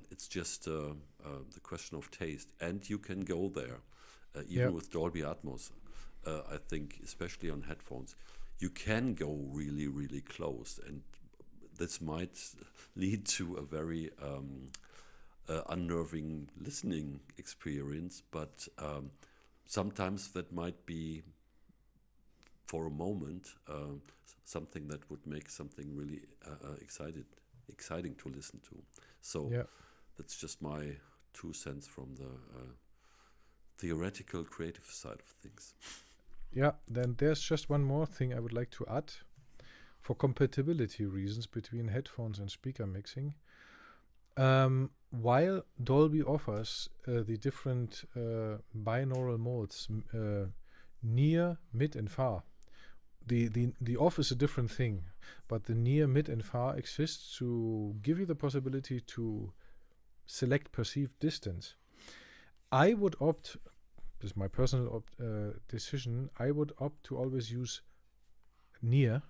It's just the question of taste, and you can go there even with Dolby Atmos. I think, especially on headphones, you can go really, really close, and this might lead to a very unnerving listening experience. But sometimes that might be, for a moment, something that would make something really exciting to listen to. So that's just my 2 cents from the theoretical, creative side of things. Yeah, then there's just one more thing I would like to add. For compatibility reasons between headphones and speaker mixing, while Dolby offers the different binaural modes, near, mid, and far, the off is a different thing, but the near, mid, and far exists to give you the possibility to select perceived distance. I would opt, this is my personal decision, I would opt to always use near,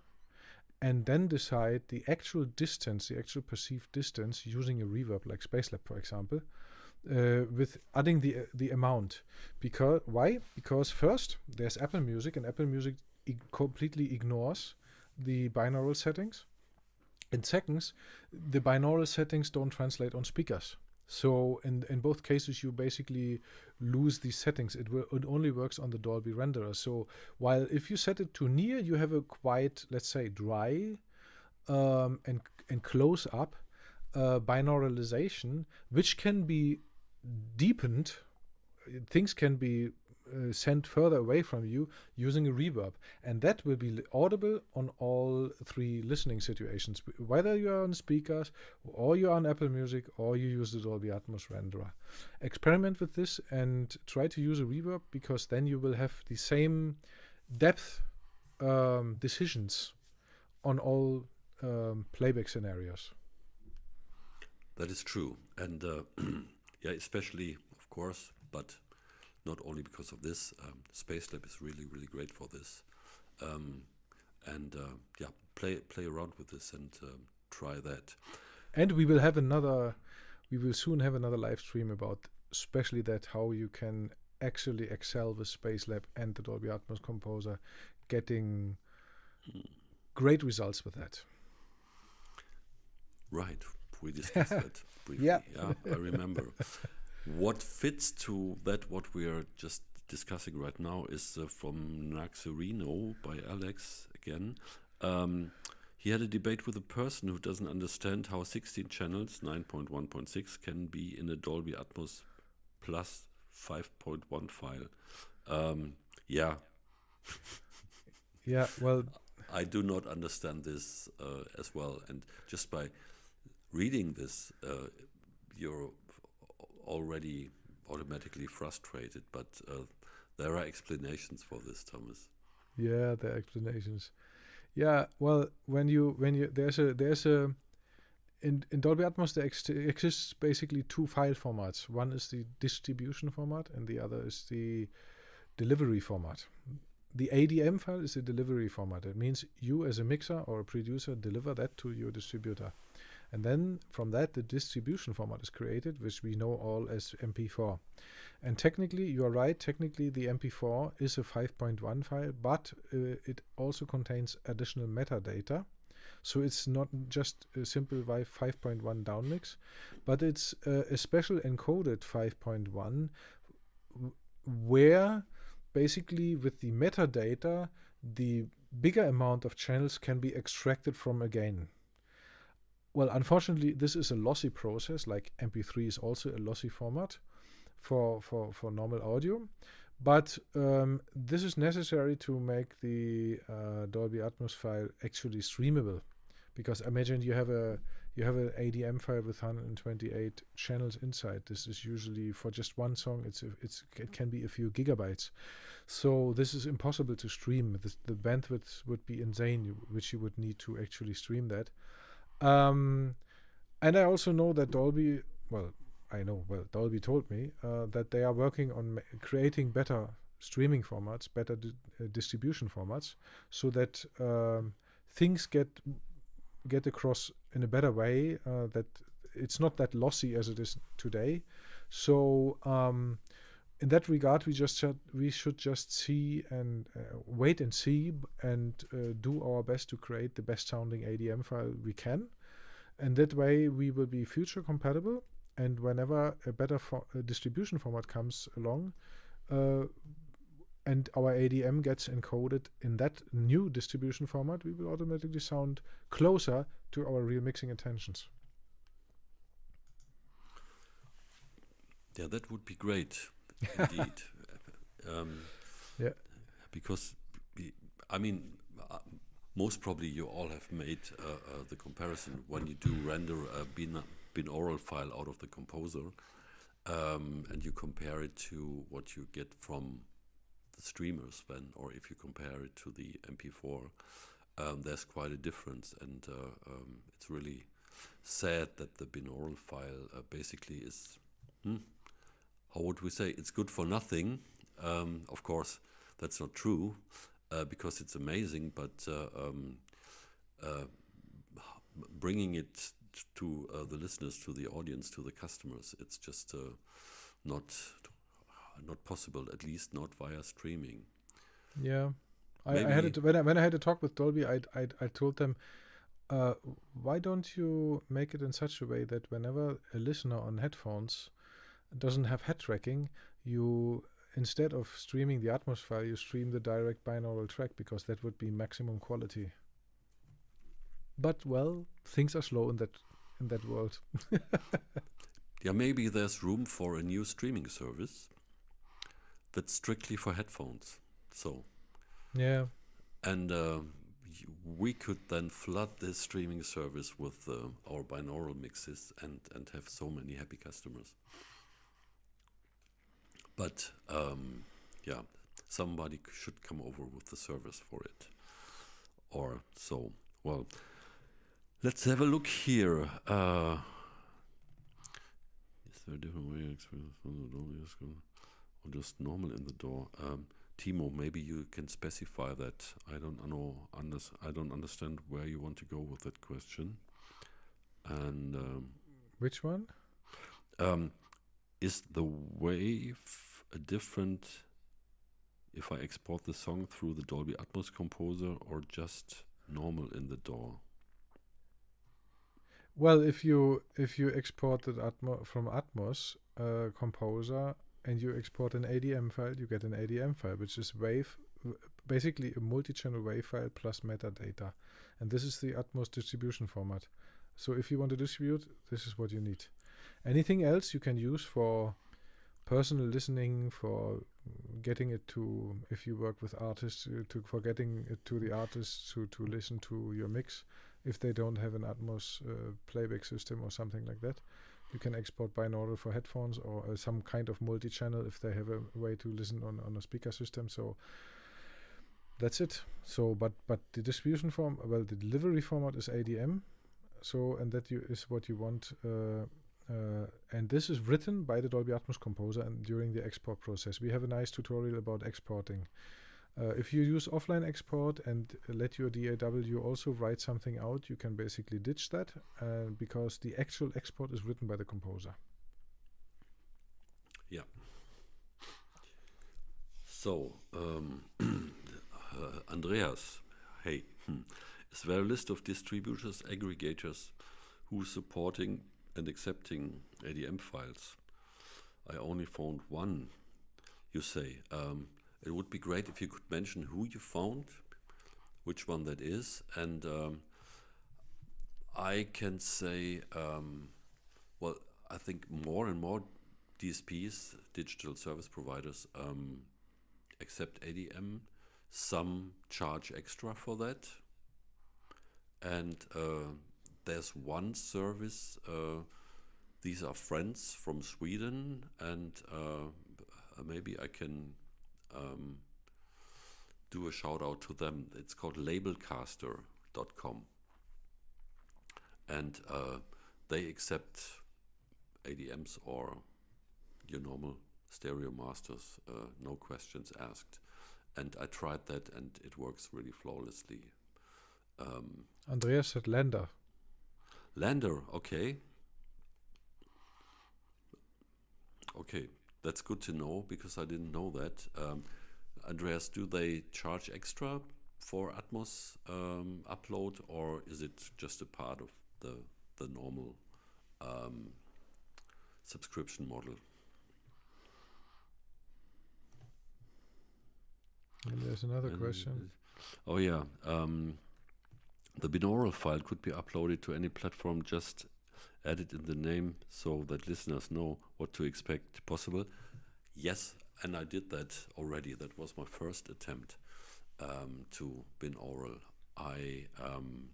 and then decide the actual distance, the actual perceived distance, using a reverb like Spacelab, for example, with adding the amount. Because why? Because first there's Apple Music, and Apple Music completely ignores the binaural settings, and second, the binaural settings don't translate on speakers. So in both cases, you basically lose these settings. It only works on the Dolby renderer. So while if you set it to near, you have a quite, let's say, dry and close up binauralization, which can be deepened. Things can be sent further away from you using a reverb, and that will be audible on all 3 listening situations, whether you are on speakers or you are on Apple Music or you use the Dolby Atmos renderer. Experiment with this and try to use a reverb, because then you will have the same depth decisions on all playback scenarios. That is true, and especially, of course, but not only because of this. Spacelab is really, really great for this, and play around with this and try that. And we will soon have another live stream about especially that, how you can actually excel with Spacelab and the Dolby Atmos Composer, getting great results with that. Right, we discussed that briefly. I remember. What fits to that, what we are just discussing right now, is from Naxerino by Alex again. He had a debate with a person who doesn't understand how 16 channels, 9.1.6, can be in a Dolby Atmos plus 5.1 file. Yeah. Yeah, well, I do not understand this as well. And just by reading this, you're already automatically frustrated. But there are explanations for this, Thomas. yeah, the explanations. Yeah, well, when you there's a in Dolby Atmos there exists basically two file formats. One is the distribution format, and the other is the delivery format. The ADM file is the delivery format. It means you as a mixer or a producer deliver that to your distributor. And then from that, the distribution format is created, which we know all as MP4. And technically, you are right, technically the MP4 is a 5.1 file, but it also contains additional metadata. So it's not just a simple 5.1 downmix, but it's a special encoded 5.1 where basically with the metadata, the bigger amount of channels can be extracted from a gain. Well, unfortunately, this is a lossy process, like MP3 is also a lossy format for normal audio. But this is necessary to make the Dolby Atmos file actually streamable. Because imagine you have an ADM file with 128 channels inside. This is usually for just one song. It can be a few gigabytes. So this is impossible to stream. The bandwidth would be insane, which you would need to actually stream that. And I also know that Dolby, Dolby told me that they are working on creating better streaming formats, better distribution formats, so that things get across in a better way, that it's not that lossy as it is today. So in that regard, we should just see and wait and see and do our best to create the best sounding ADM file we can. And that way we will be future compatible. And whenever a better distribution format comes along, and our ADM gets encoded in that new distribution format, we will automatically sound closer to our real mixing intentions. Yeah, that would be great, indeed. Yeah. Because, I mean, most probably you all have made the comparison when you do render a binaural file out of the composer, and you compare it to what you get from the streamers then, or if you compare it to the MP4, there's quite a difference, and it's really sad that the binaural file basically is, how would we say, it's good for nothing. Of course, that's not true, because it's amazing, but bringing it to the listeners, to the audience, to the customers, it's just not possible, at least not via streaming. Yeah, I had it when I had a talk with Dolby. I told them, why don't you make it in such a way that whenever a listener on headphones doesn't have head tracking, you, instead of streaming the Atmos file, you stream the direct binaural track, because that would be maximum quality. But well, things are slow in that world. Yeah, maybe there's room for a new streaming service that's strictly for headphones. So yeah, and we could then flood this streaming service with our binaural mixes and have so many happy customers. But yeah, somebody should come over with the service for it. Or so. Well, let's have a look here. Is there a different way to experience from the door or just normal in the door? Timo, maybe you can specify that. I don't know. I don't understand where you want to go with that question. And which one? Is the wave a different if I export the song through the Dolby Atmos composer or just normal in the DAW? Well, if you export it from Atmos, composer and you export an ADM file, you get an ADM file, which is basically a multi-channel wave file plus metadata. And this is the Atmos distribution format. So if you want to distribute, this is what you need. Anything else you can use for personal listening, for getting it to, if you work with artists, for getting it to the artists to listen to your mix. If they don't have an Atmos playback system or something like that, you can export binaural for headphones or some kind of multi-channel if they have a way to listen on a speaker system. So that's it. So, but the distribution form, well, the delivery format is ADM. So, and that is what you want. And this is written by the Dolby Atmos composer and during the export process. We have a nice tutorial about exporting. If you use offline export and let your DAW also write something out, you can basically ditch that because the actual export is written by the composer. Yeah. So, Andreas, hey, is there a list of distributors, aggregators who are supporting and accepting ADM files? I only found one, you say. It would be great if you could mention who you found, which one that is, and I can say, well, I think more and more DSPs, digital service providers, accept ADM. Some charge extra for that, and there's one service. These are friends from Sweden, and maybe I can do a shout out to them. It's called labelcaster.com, and they accept ADMs or your normal stereo masters, no questions asked. And I tried that, and it works really flawlessly. Andreas said Lander. Lander, okay. Okay, that's good to know because I didn't know that. Andreas, do they charge extra for Atmos upload, or is it just a part of the normal subscription model? And there's another question. Oh yeah, the binaural file could be uploaded to any platform. Just add it in the name so that listeners know what to expect. Possible? Yes, and I did that already. That was my first attempt to binaural. I'm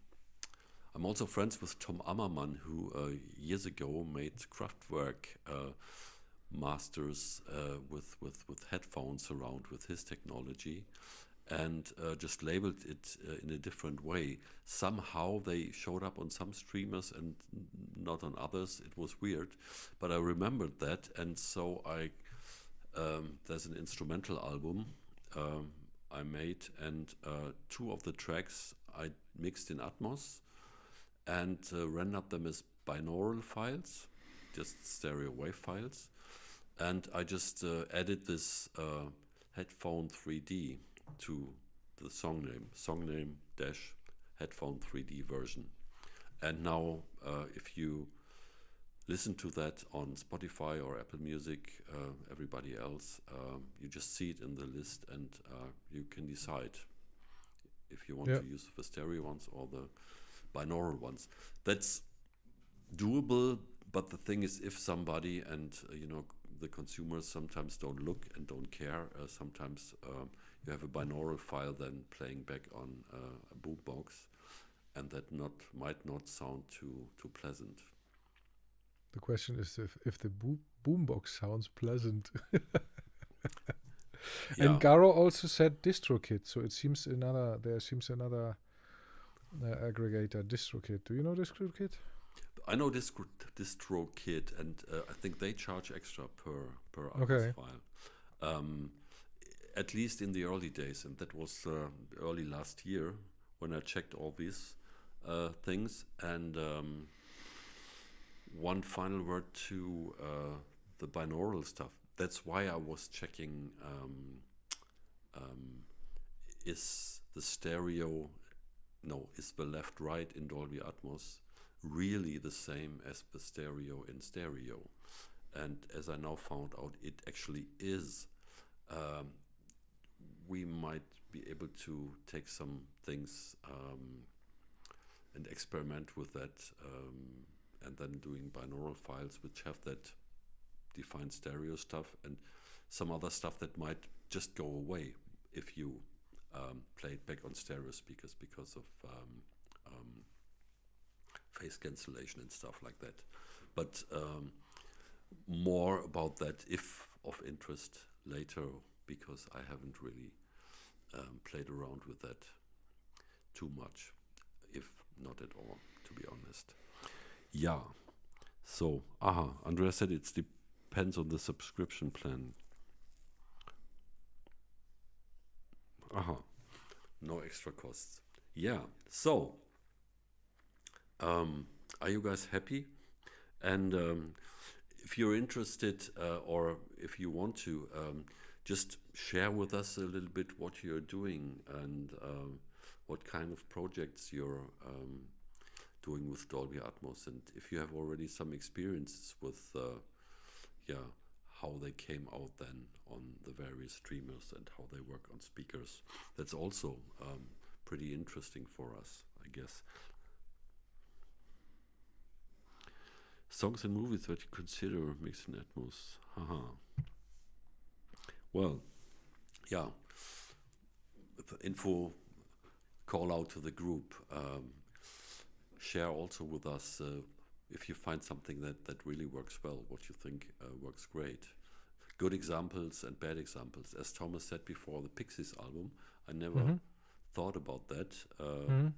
also friends with Tom Ammermann, who years ago made Kraftwerk masters with headphones around with his technology, and just labeled it in a different way. Somehow they showed up on some streamers and not on others. It was weird, but I remembered that, and so there's an instrumental album I made, and 2 of the tracks I mixed in Atmos and rendered them as binaural files, just stereo wave files. And I just added this Headphone 3D to the song name dash Headphone 3D version. And now if you listen to that on Spotify or Apple Music, everybody else, you just see it in the list, and you can decide if you want to use the stereo ones or the binaural ones. That's doable, but the thing is, if somebody, and the consumers sometimes don't look and don't care, sometimes you have a binaural file then playing back on a boombox, and that might not sound too pleasant. The question is if the boombox sounds pleasant. Yeah. And Garo also said DistroKit, so it seems there seems another aggregator, DistroKit. Do you know DistroKit? I know DistroKit, and I think they charge extra per Okay. file. At least in the early days, and that was early last year when I checked all these things. And one final word to the binaural stuff. That's why I was checking is the left-right in Dolby Atmos really the same as the stereo in stereo? And as I now found out, it actually is. We might be able to take some things and experiment with that, and then doing binaural files which have that defined stereo stuff and some other stuff that might just go away if you play it back on stereo speakers because of phase cancellation and stuff like that. But more about that, if of interest, later, because I haven't really played around with that too much, if not at all, to be honest. Yeah. So, Andrea said it depends on the subscription plan. No extra costs. Yeah. So, are you guys happy? And if you're interested, or if you want to, just share with us a little bit what you're doing and what kind of projects you're doing with Dolby Atmos, and if you have already some experiences with how they came out then on the various streamers and how they work on speakers. That's also pretty interesting for us, I guess. Songs and movies that you consider mixed in Atmos. Well, yeah. The info call out to the group. Share also with us if you find something that really works well, what you think works great. Good examples and bad examples. As Thomas said before, the Pixies album, I never thought about that,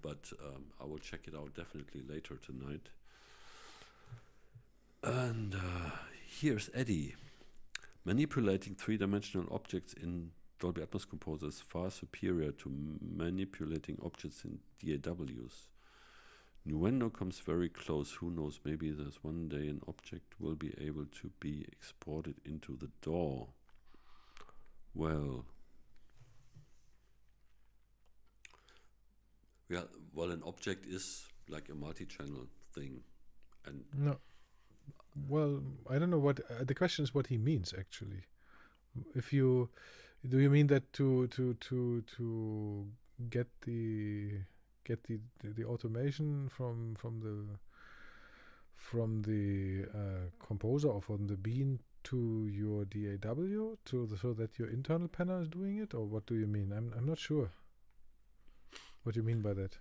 but I will check it out definitely later tonight. And here's Eddie. Manipulating three-dimensional objects in Dolby Atmos Composer is far superior to manipulating objects in DAWs. Nuendo comes very close. Who knows, maybe there's one day an object will be able to be exported into the DAW. Well, an object is like a multi-channel thing. And no. Well, I don't know what the question is. What he means actually. If you do, you mean that to get the automation from the composer or from the bean to your DAW so that your internal panel is doing it, or what do you mean? I'm not sure what you mean by that.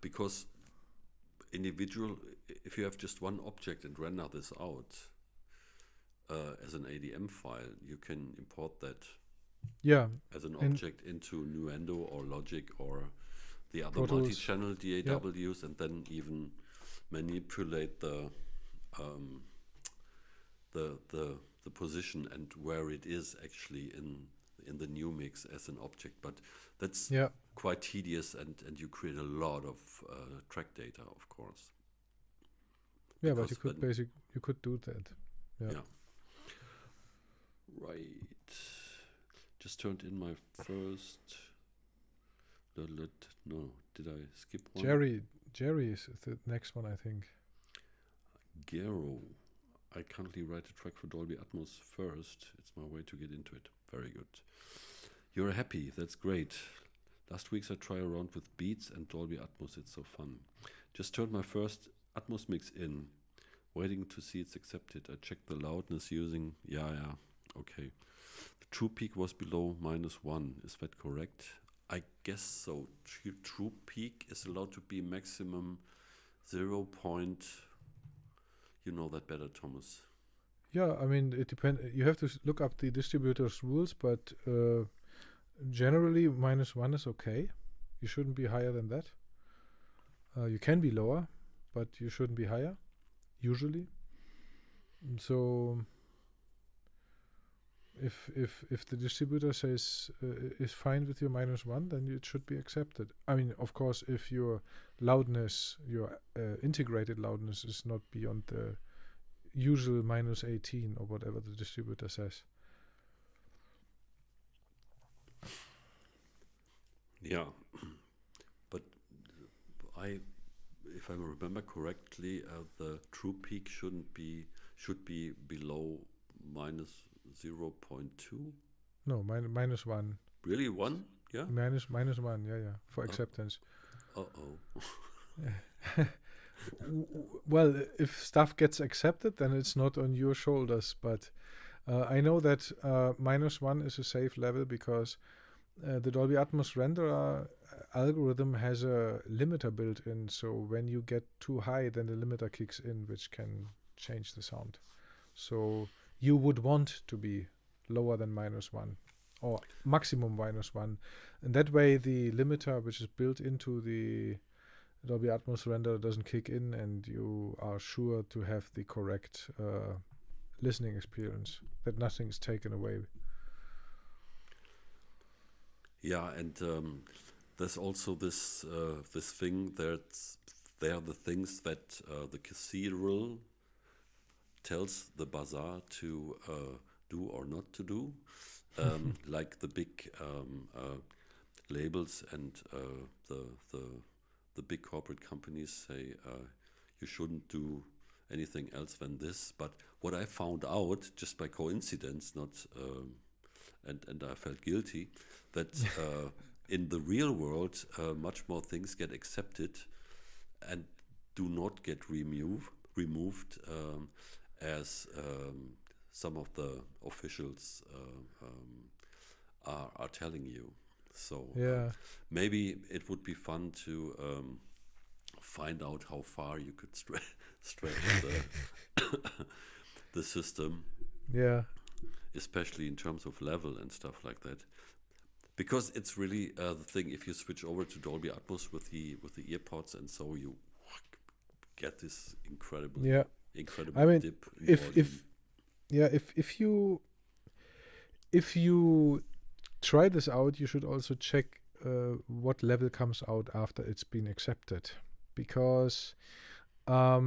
Because if you have just one object and render this out as an ADM file, you can import that as an object into Nuendo or Logic or the other multi-channel DAWs, and then even manipulate the position and where it is actually in the new mix as an object. But that's quite tedious, and you create a lot of track data, of course. Yeah, but you could do that. Yeah. Right. Just turned in my first. No, did I skip one? Jerry is the next one, I think. Gero. I currently write a track for Dolby Atmos first. It's my way to get into it. Very good. You're happy. That's great. Last week I tried around with Beats and Dolby Atmos. It's so fun. Just turned my first Atmos mix in. Waiting to see it's accepted. I checked the loudness using... Okay. The true peak was below -1. Is that correct? I guess so. True peak is allowed to be maximum 0. You know that better, Thomas. Yeah, I mean, it depends. You have to look up the distributor's rules, but generally -1 is okay. You shouldn't be higher than that. You can be lower, but you shouldn't be higher, usually. So if the distributor says is fine with your -1, then it should be accepted. I mean, of course, if your loudness, your integrated loudness is not beyond the usual -18 or whatever the distributor says. Yeah, but if I remember correctly, the true peak shouldn't be should be below minus 0.2. No, minus 1. Really 1? Yeah. Minus 1. Yeah. For acceptance. Well, if stuff gets accepted, then it's not on your shoulders. But I know that minus 1 is a safe level because the Dolby Atmos renderer algorithm has a limiter built in. So when you get too high, then the limiter kicks in, which can change the sound. So you would want to be lower than minus 1 or maximum minus 1. And that way the limiter, which is built into the Dolby Atmos renderer, doesn't kick in, and you are sure to have the correct listening experience, that nothing is taken away. Yeah, and there's also this thing that there are the things that the cathedral tells the bazaar to do or not to do, like the big labels and the big corporate companies say you shouldn't do anything else than this. But what I found out just by coincidence, not and I felt guilty, that in the real world much more things get accepted and do not get removed as some of the officials are telling you. So maybe it would be fun to find out how far you could stretch the system. Yeah. Especially in terms of level and stuff like that. Because it's really the thing, if you switch over to Dolby Atmos with the earpods, and so you get this incredible dip. If you try this out, you should also check what level comes out after it's been accepted, because I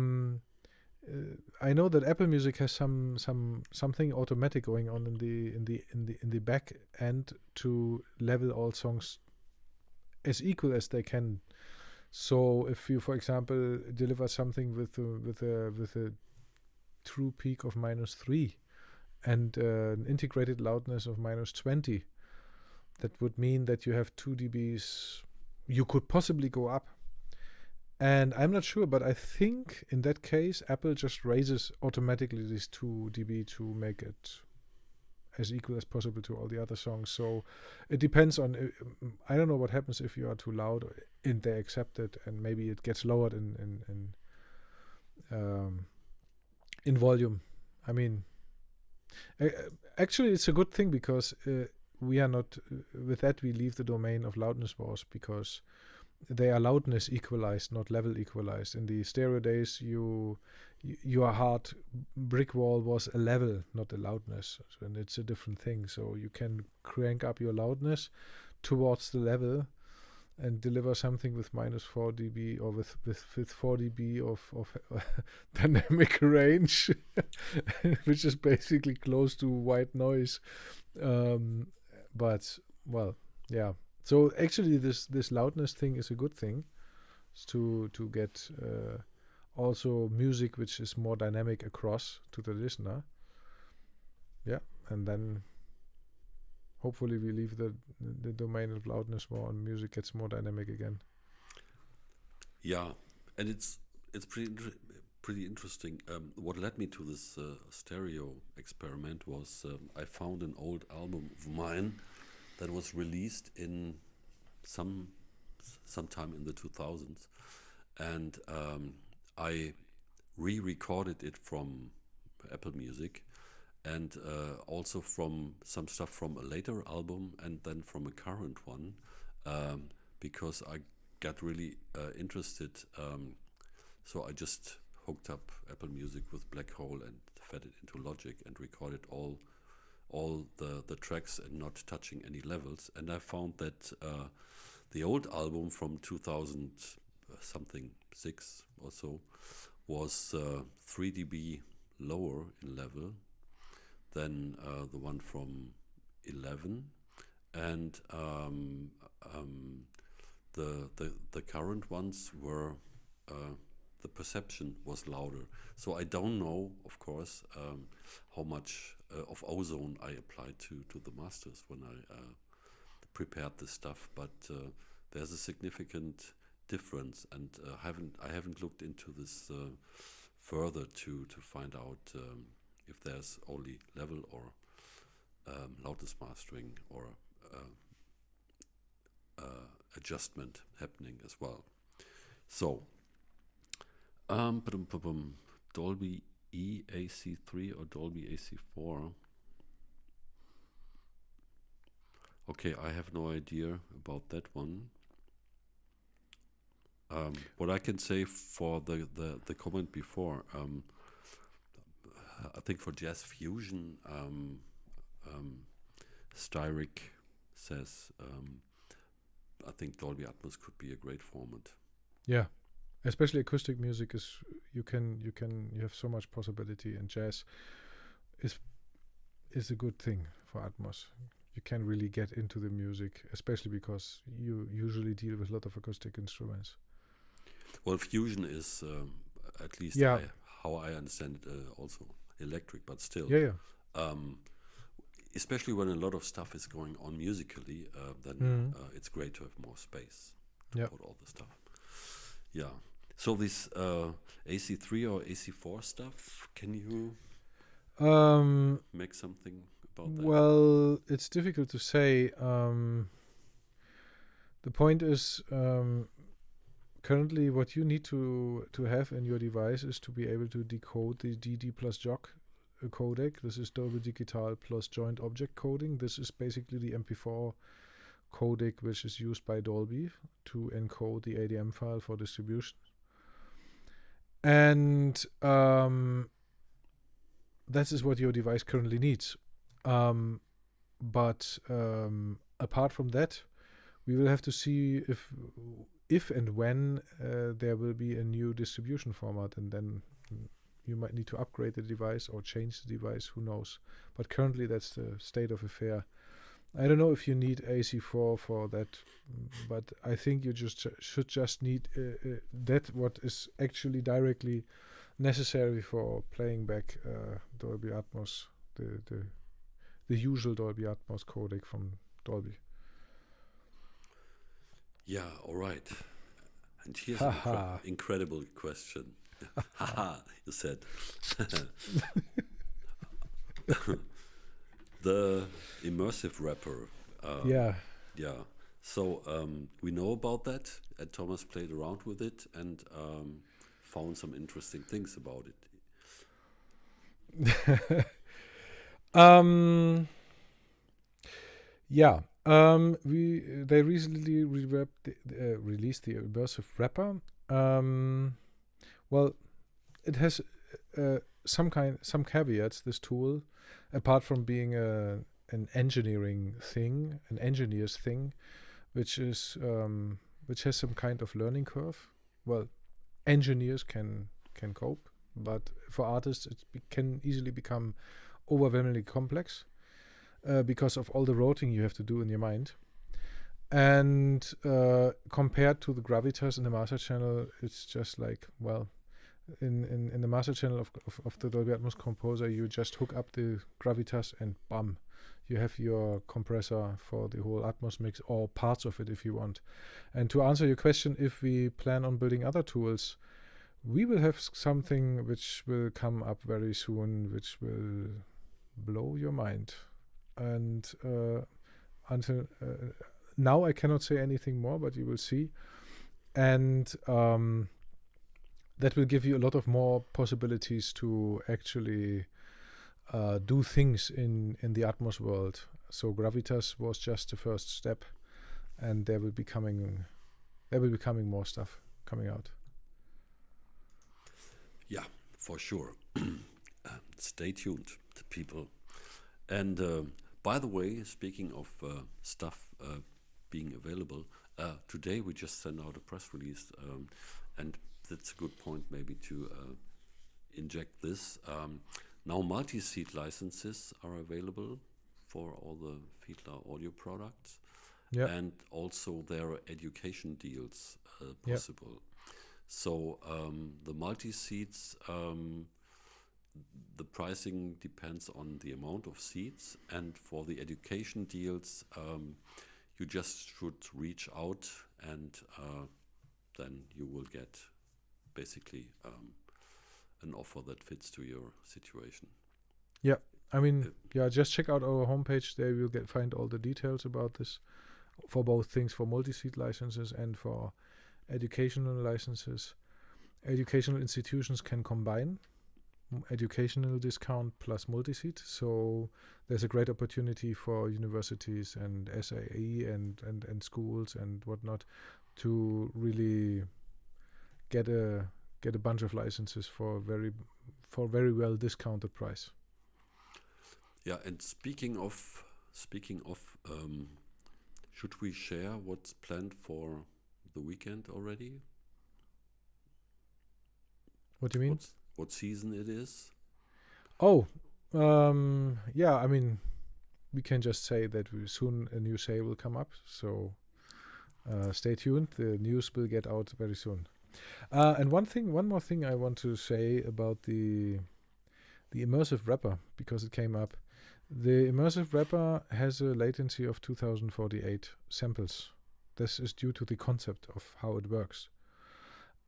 know that Apple Music has something automatic going on in the back end to level all songs as equal as they can. So if you, for example, deliver something with a true peak of -3 and an integrated loudness of -20, that would mean that you have 2 dBs. You could possibly go up. And I'm not sure, but I think in that case, Apple just raises automatically these 2 dB to make it as equal as possible to all the other songs. So it depends on, I don't know what happens if you are too loud and they accept it, and maybe it gets lowered in volume. I mean, actually it's a good thing, because we are not, with that we leave the domain of loudness wars, because they are loudness equalized, not level equalized. In the stereo days, your hard brick wall was a level, not a loudness, and it's a different thing. So you can crank up your loudness towards the level and deliver something with -4 dB or with 4 dB of dynamic range, which is basically close to white noise. But well, yeah. So actually, this loudness thing is a good thing, to get also music which is more dynamic across to the listener. Yeah, and then hopefully we leave the domain of loudness more, and music gets more dynamic again. Yeah, and it's pretty interesting. What led me to this stereo experiment was I found an old album of mine that was released in sometime in the 2000s, and I re-recorded it from Apple Music, and also from some stuff from a later album, and then from a current one, because I got really interested. So I just hooked up Apple Music with Black Hole and fed it into Logic and recorded all the tracks and not touching any levels. And I found that the old album from 2006 or so was 3 dB lower in level than the one from 11, and the current ones were the perception was louder. So I don't know, of course, how much of ozone I applied to the masters when I prepared this stuff, but there's a significant difference, and I haven't looked into this further to find out if there's only level or loudness mastering or adjustment happening as well. So Dolby AC3 or Dolby AC4. Okay, I have no idea about that one. What I can say for the comment before, I think for jazz fusion, Styric says, I think Dolby Atmos could be a great format. Yeah, especially acoustic music is you have so much possibility, and jazz is a good thing for Atmos. You can really get into the music, especially because you usually deal with a lot of acoustic instruments. Well, fusion is at least how I understand it, also electric, but still. Yeah. Especially when a lot of stuff is going on musically, then it's great to have more space to put all the stuff. Yeah. So this AC3 or AC4 stuff, can you make something about that? Well, it's difficult to say. The point is, currently what you need to have in your device is to be able to decode the DD plus JOC codec. This is Dolby Digital plus joint object coding. This is basically the MP4 codec which is used by Dolby to encode the ADM file for distribution. And that is what your device currently needs. But apart from that, we will have to see if and when there will be a new distribution format, and then you might need to upgrade the device or change the device, who knows. But currently that's the state of affair. I don't know if you need AC4 for that, but I think you should just need that what is actually directly necessary for playing back Dolby Atmos, the usual Dolby Atmos codec from Dolby. Yeah, all right. And here's an incredible question. Haha, you said. The immersive wrapper. Yeah. So we know about that, and Thomas played around with it and found some interesting things about it. They recently released the immersive wrapper. Well, it has some caveats. This tool, apart from being an engineer's thing, which has some kind of learning curve. Well, engineers can cope, but for artists it can easily become overwhelmingly complex because of all the routing you have to do in your mind. And compared to the gravitas in the master channel, it's just like, well, in the master channel of the Dolby Atmos composer, you just hook up the gravitas and bam, you have your compressor for the whole Atmos mix, or parts of it if you want. And to answer your question, if we plan on building other tools, we will have something which will come up very soon, which will blow your mind. And until now, I cannot say anything more, but you will see. And that will give you a lot of more possibilities to actually do things in the Atmos world. So gravitas was just the first step, and there will be coming more stuff coming out. Yeah, for sure. Stay tuned, to people. And by the way, speaking of stuff being available, today we just sent out a press release, and that's a good point maybe to inject this. Now multi-seat licenses are available for all the Fiedler audio products, and also there are education deals possible. So the multi-seats, the pricing depends on the amount of seats, and for the education deals, you just should reach out, and then you will get basically an offer that fits to your situation. Yeah, I mean, just check out our homepage. There you'll find all the details about this for both things, for multi-seat licenses and for educational licenses. Educational institutions can combine educational discount plus multi-seat, so there's a great opportunity for universities and SAE and schools and whatnot to really get a bunch of licenses for very well discounted price. Yeah, and speaking of, should we share what's planned for the weekend already? What do you mean? What season it is? Oh, yeah. I mean, we can just say that soon a new sale will come up. So stay tuned. The news will get out very soon. And one more thing I want to say about the immersive wrapper, because it came up. The immersive wrapper has a latency of 2048 samples. This is due to the concept of how it works.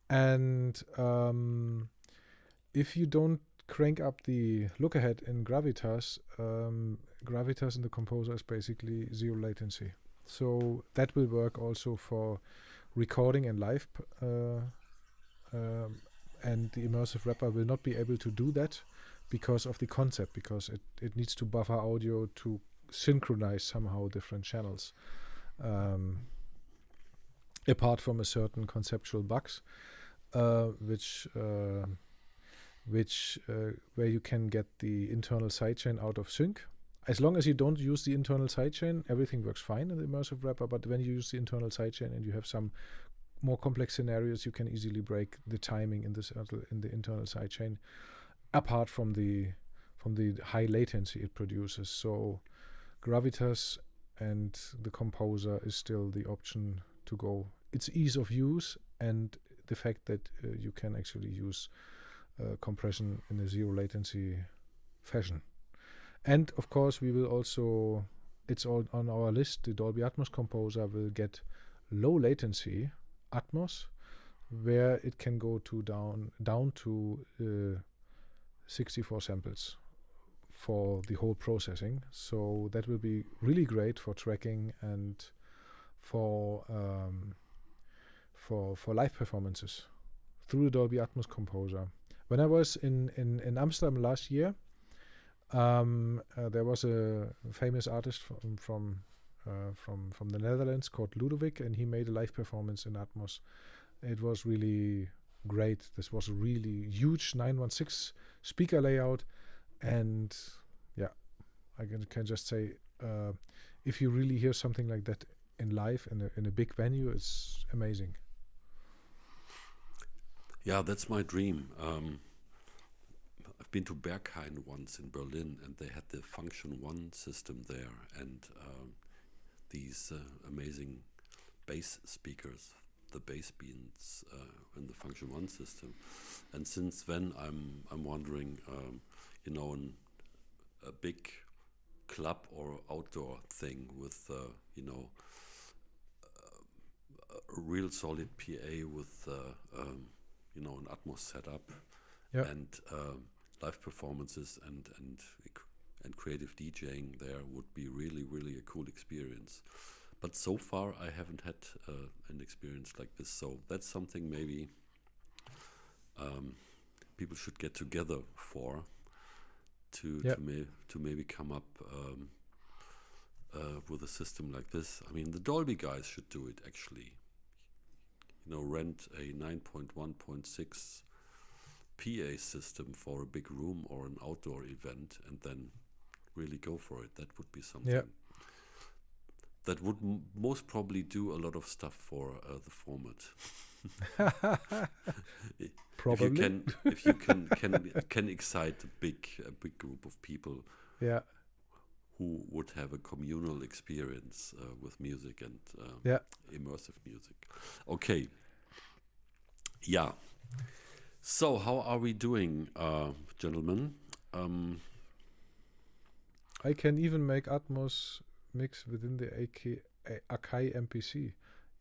And if you don't crank up the look ahead in gravitas, gravitas in the composer is basically zero latency. So that will work also for recording and live, and the immersive wrapper will not be able to do that because of the concept, because it needs to buffer audio to synchronize somehow different channels, apart from a certain conceptual bugs, where you can get the internal sidechain out of sync. As long as you don't use the internal sidechain, everything works fine in the immersive wrapper, but when you use the internal sidechain and you have some more complex scenarios, you can easily break the timing in the internal sidechain, apart from the high latency it produces. So gravitas and the composer is still the option to go. It's ease of use and the fact that you can actually use compression in a zero latency fashion. And of course we will also, it's all on our list, the Dolby Atmos composer will get low latency Atmos, where it can go to down to 64 samples for the whole processing. So that will be really great for tracking and for live performances through the Dolby Atmos composer. When I was in Amsterdam last year, there was a famous artist from the Netherlands called Ludovic, and he made a live performance in Atmos. It was really great. This was a really huge 916 speaker layout, and yeah, I can just say, if you really hear something like that in live in a big venue, it's amazing. Yeah, that's my dream. I've been to Berghain once in Berlin, and they had the Function One system there, and these amazing bass speakers, the bass beams in the Function One system. And since then, I'm wondering, a big club or outdoor thing with a real solid PA with an Atmos setup, and live performances and creative DJing there would be really, really a cool experience. But so far I haven't had an experience like this, so that's something maybe people should get together for to maybe come up with a system like this. I mean, the Dolby guys should do it actually. Rent a 9.1.6 PA system for a big room or an outdoor event, and then really go for it. That would be something. That would most probably do a lot of stuff for the format. Probably. If you can excite a big group of people. Yeah. Who would have a communal experience with music and immersive music. Okay. Yeah. So how are we doing, gentlemen? I can even make Atmos mix within the Akai MPC.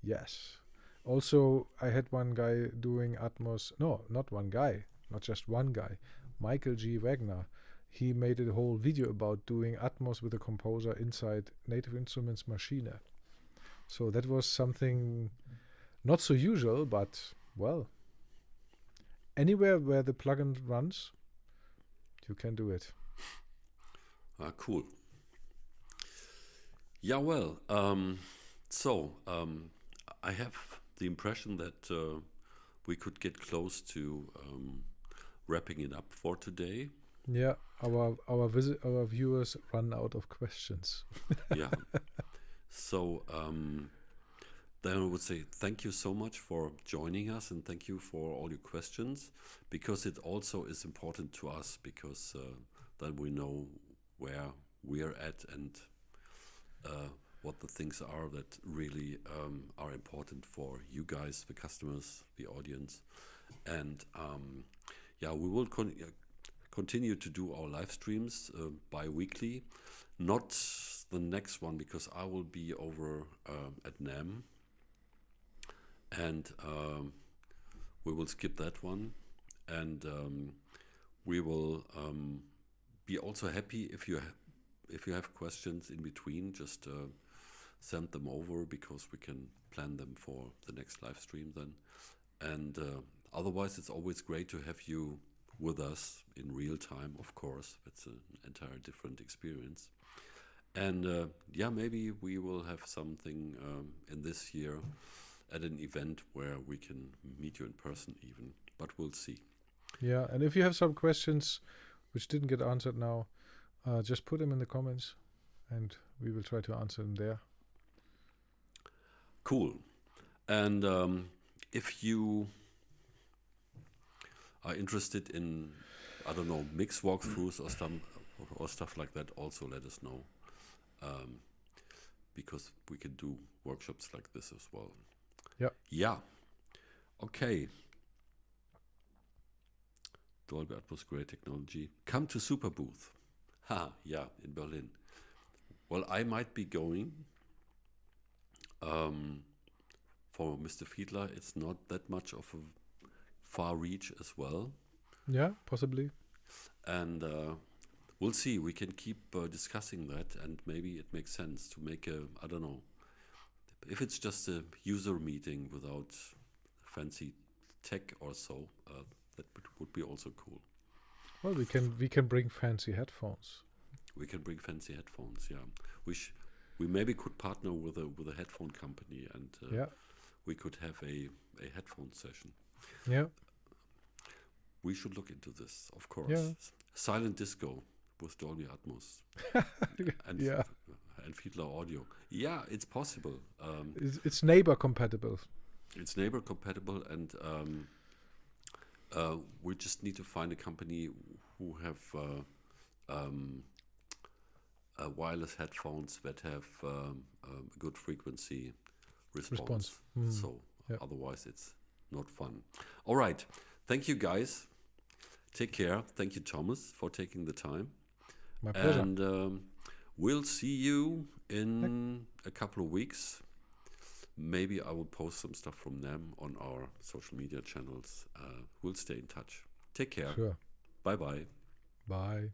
Yes. Also, I had one guy doing Atmos. No, not one guy. Not just one guy. Michael G. Wagner. He made a whole video about doing Atmos with a composer inside Native Instruments Machine. So that was something not so usual, but well, anywhere where the plugin runs, you can do it. Cool. Yeah, well, I have the impression that we could get close to wrapping it up for today. Yeah, our viewers run out of questions. Yeah. So then I would say thank you so much for joining us, and thank you for all your questions, because it also is important to us, because then we know where we are at and what the things are that really are important for you guys, the customers, the audience. And yeah, we will continue to do our live streams bi-weekly. Not the next one, because I will be over at NAMM, and we will skip that one. And we will be also happy if you have questions in between, just send them over, because we can plan them for the next live stream then. And otherwise, it's always great to have you with us in real time, of course. It's an entire different experience. And yeah, maybe we will have something in this year at an event where we can meet you in person even, but we'll see. Yeah, and if you have some questions which didn't get answered now, just put them in the comments and we will try to answer them there. Cool. And if you are interested in, I don't know, mix walkthroughs or stuff like that, also let us know, because we can do workshops like this as well. Yeah. Yeah. Okay. Dolby Atmos, great technology. Come to Super Booth. Ha, yeah, in Berlin. Well, I might be going. For Mr. Fiedler, it's not that much of a far reach as well. Yeah, possibly. And we'll see. We can keep discussing that, and maybe it makes sense to make a, I don't know, if it's just a user meeting without fancy tech or so, that would be also cool. Well, we can bring fancy headphones. We can bring fancy headphones. Yeah, we maybe could partner with a headphone company, and Yeah. we could have a headphone session. Yeah. We should look into this, of course. Yeah. Silent disco with Dolby Atmos and Yeah. And Fiedler audio. Yeah, it's possible. It's neighbor compatible. It's neighbor compatible, and we just need to find a company who have wireless headphones that have good frequency response. So Yeah. otherwise it's not fun. All right. Thank you, guys. Take care. Thank you, Thomas, for taking the time. My pleasure. And we'll see you in a couple of weeks. Maybe I will post some stuff from them on our social media channels. We'll stay in touch. Take care. Sure. Bye-bye. Bye.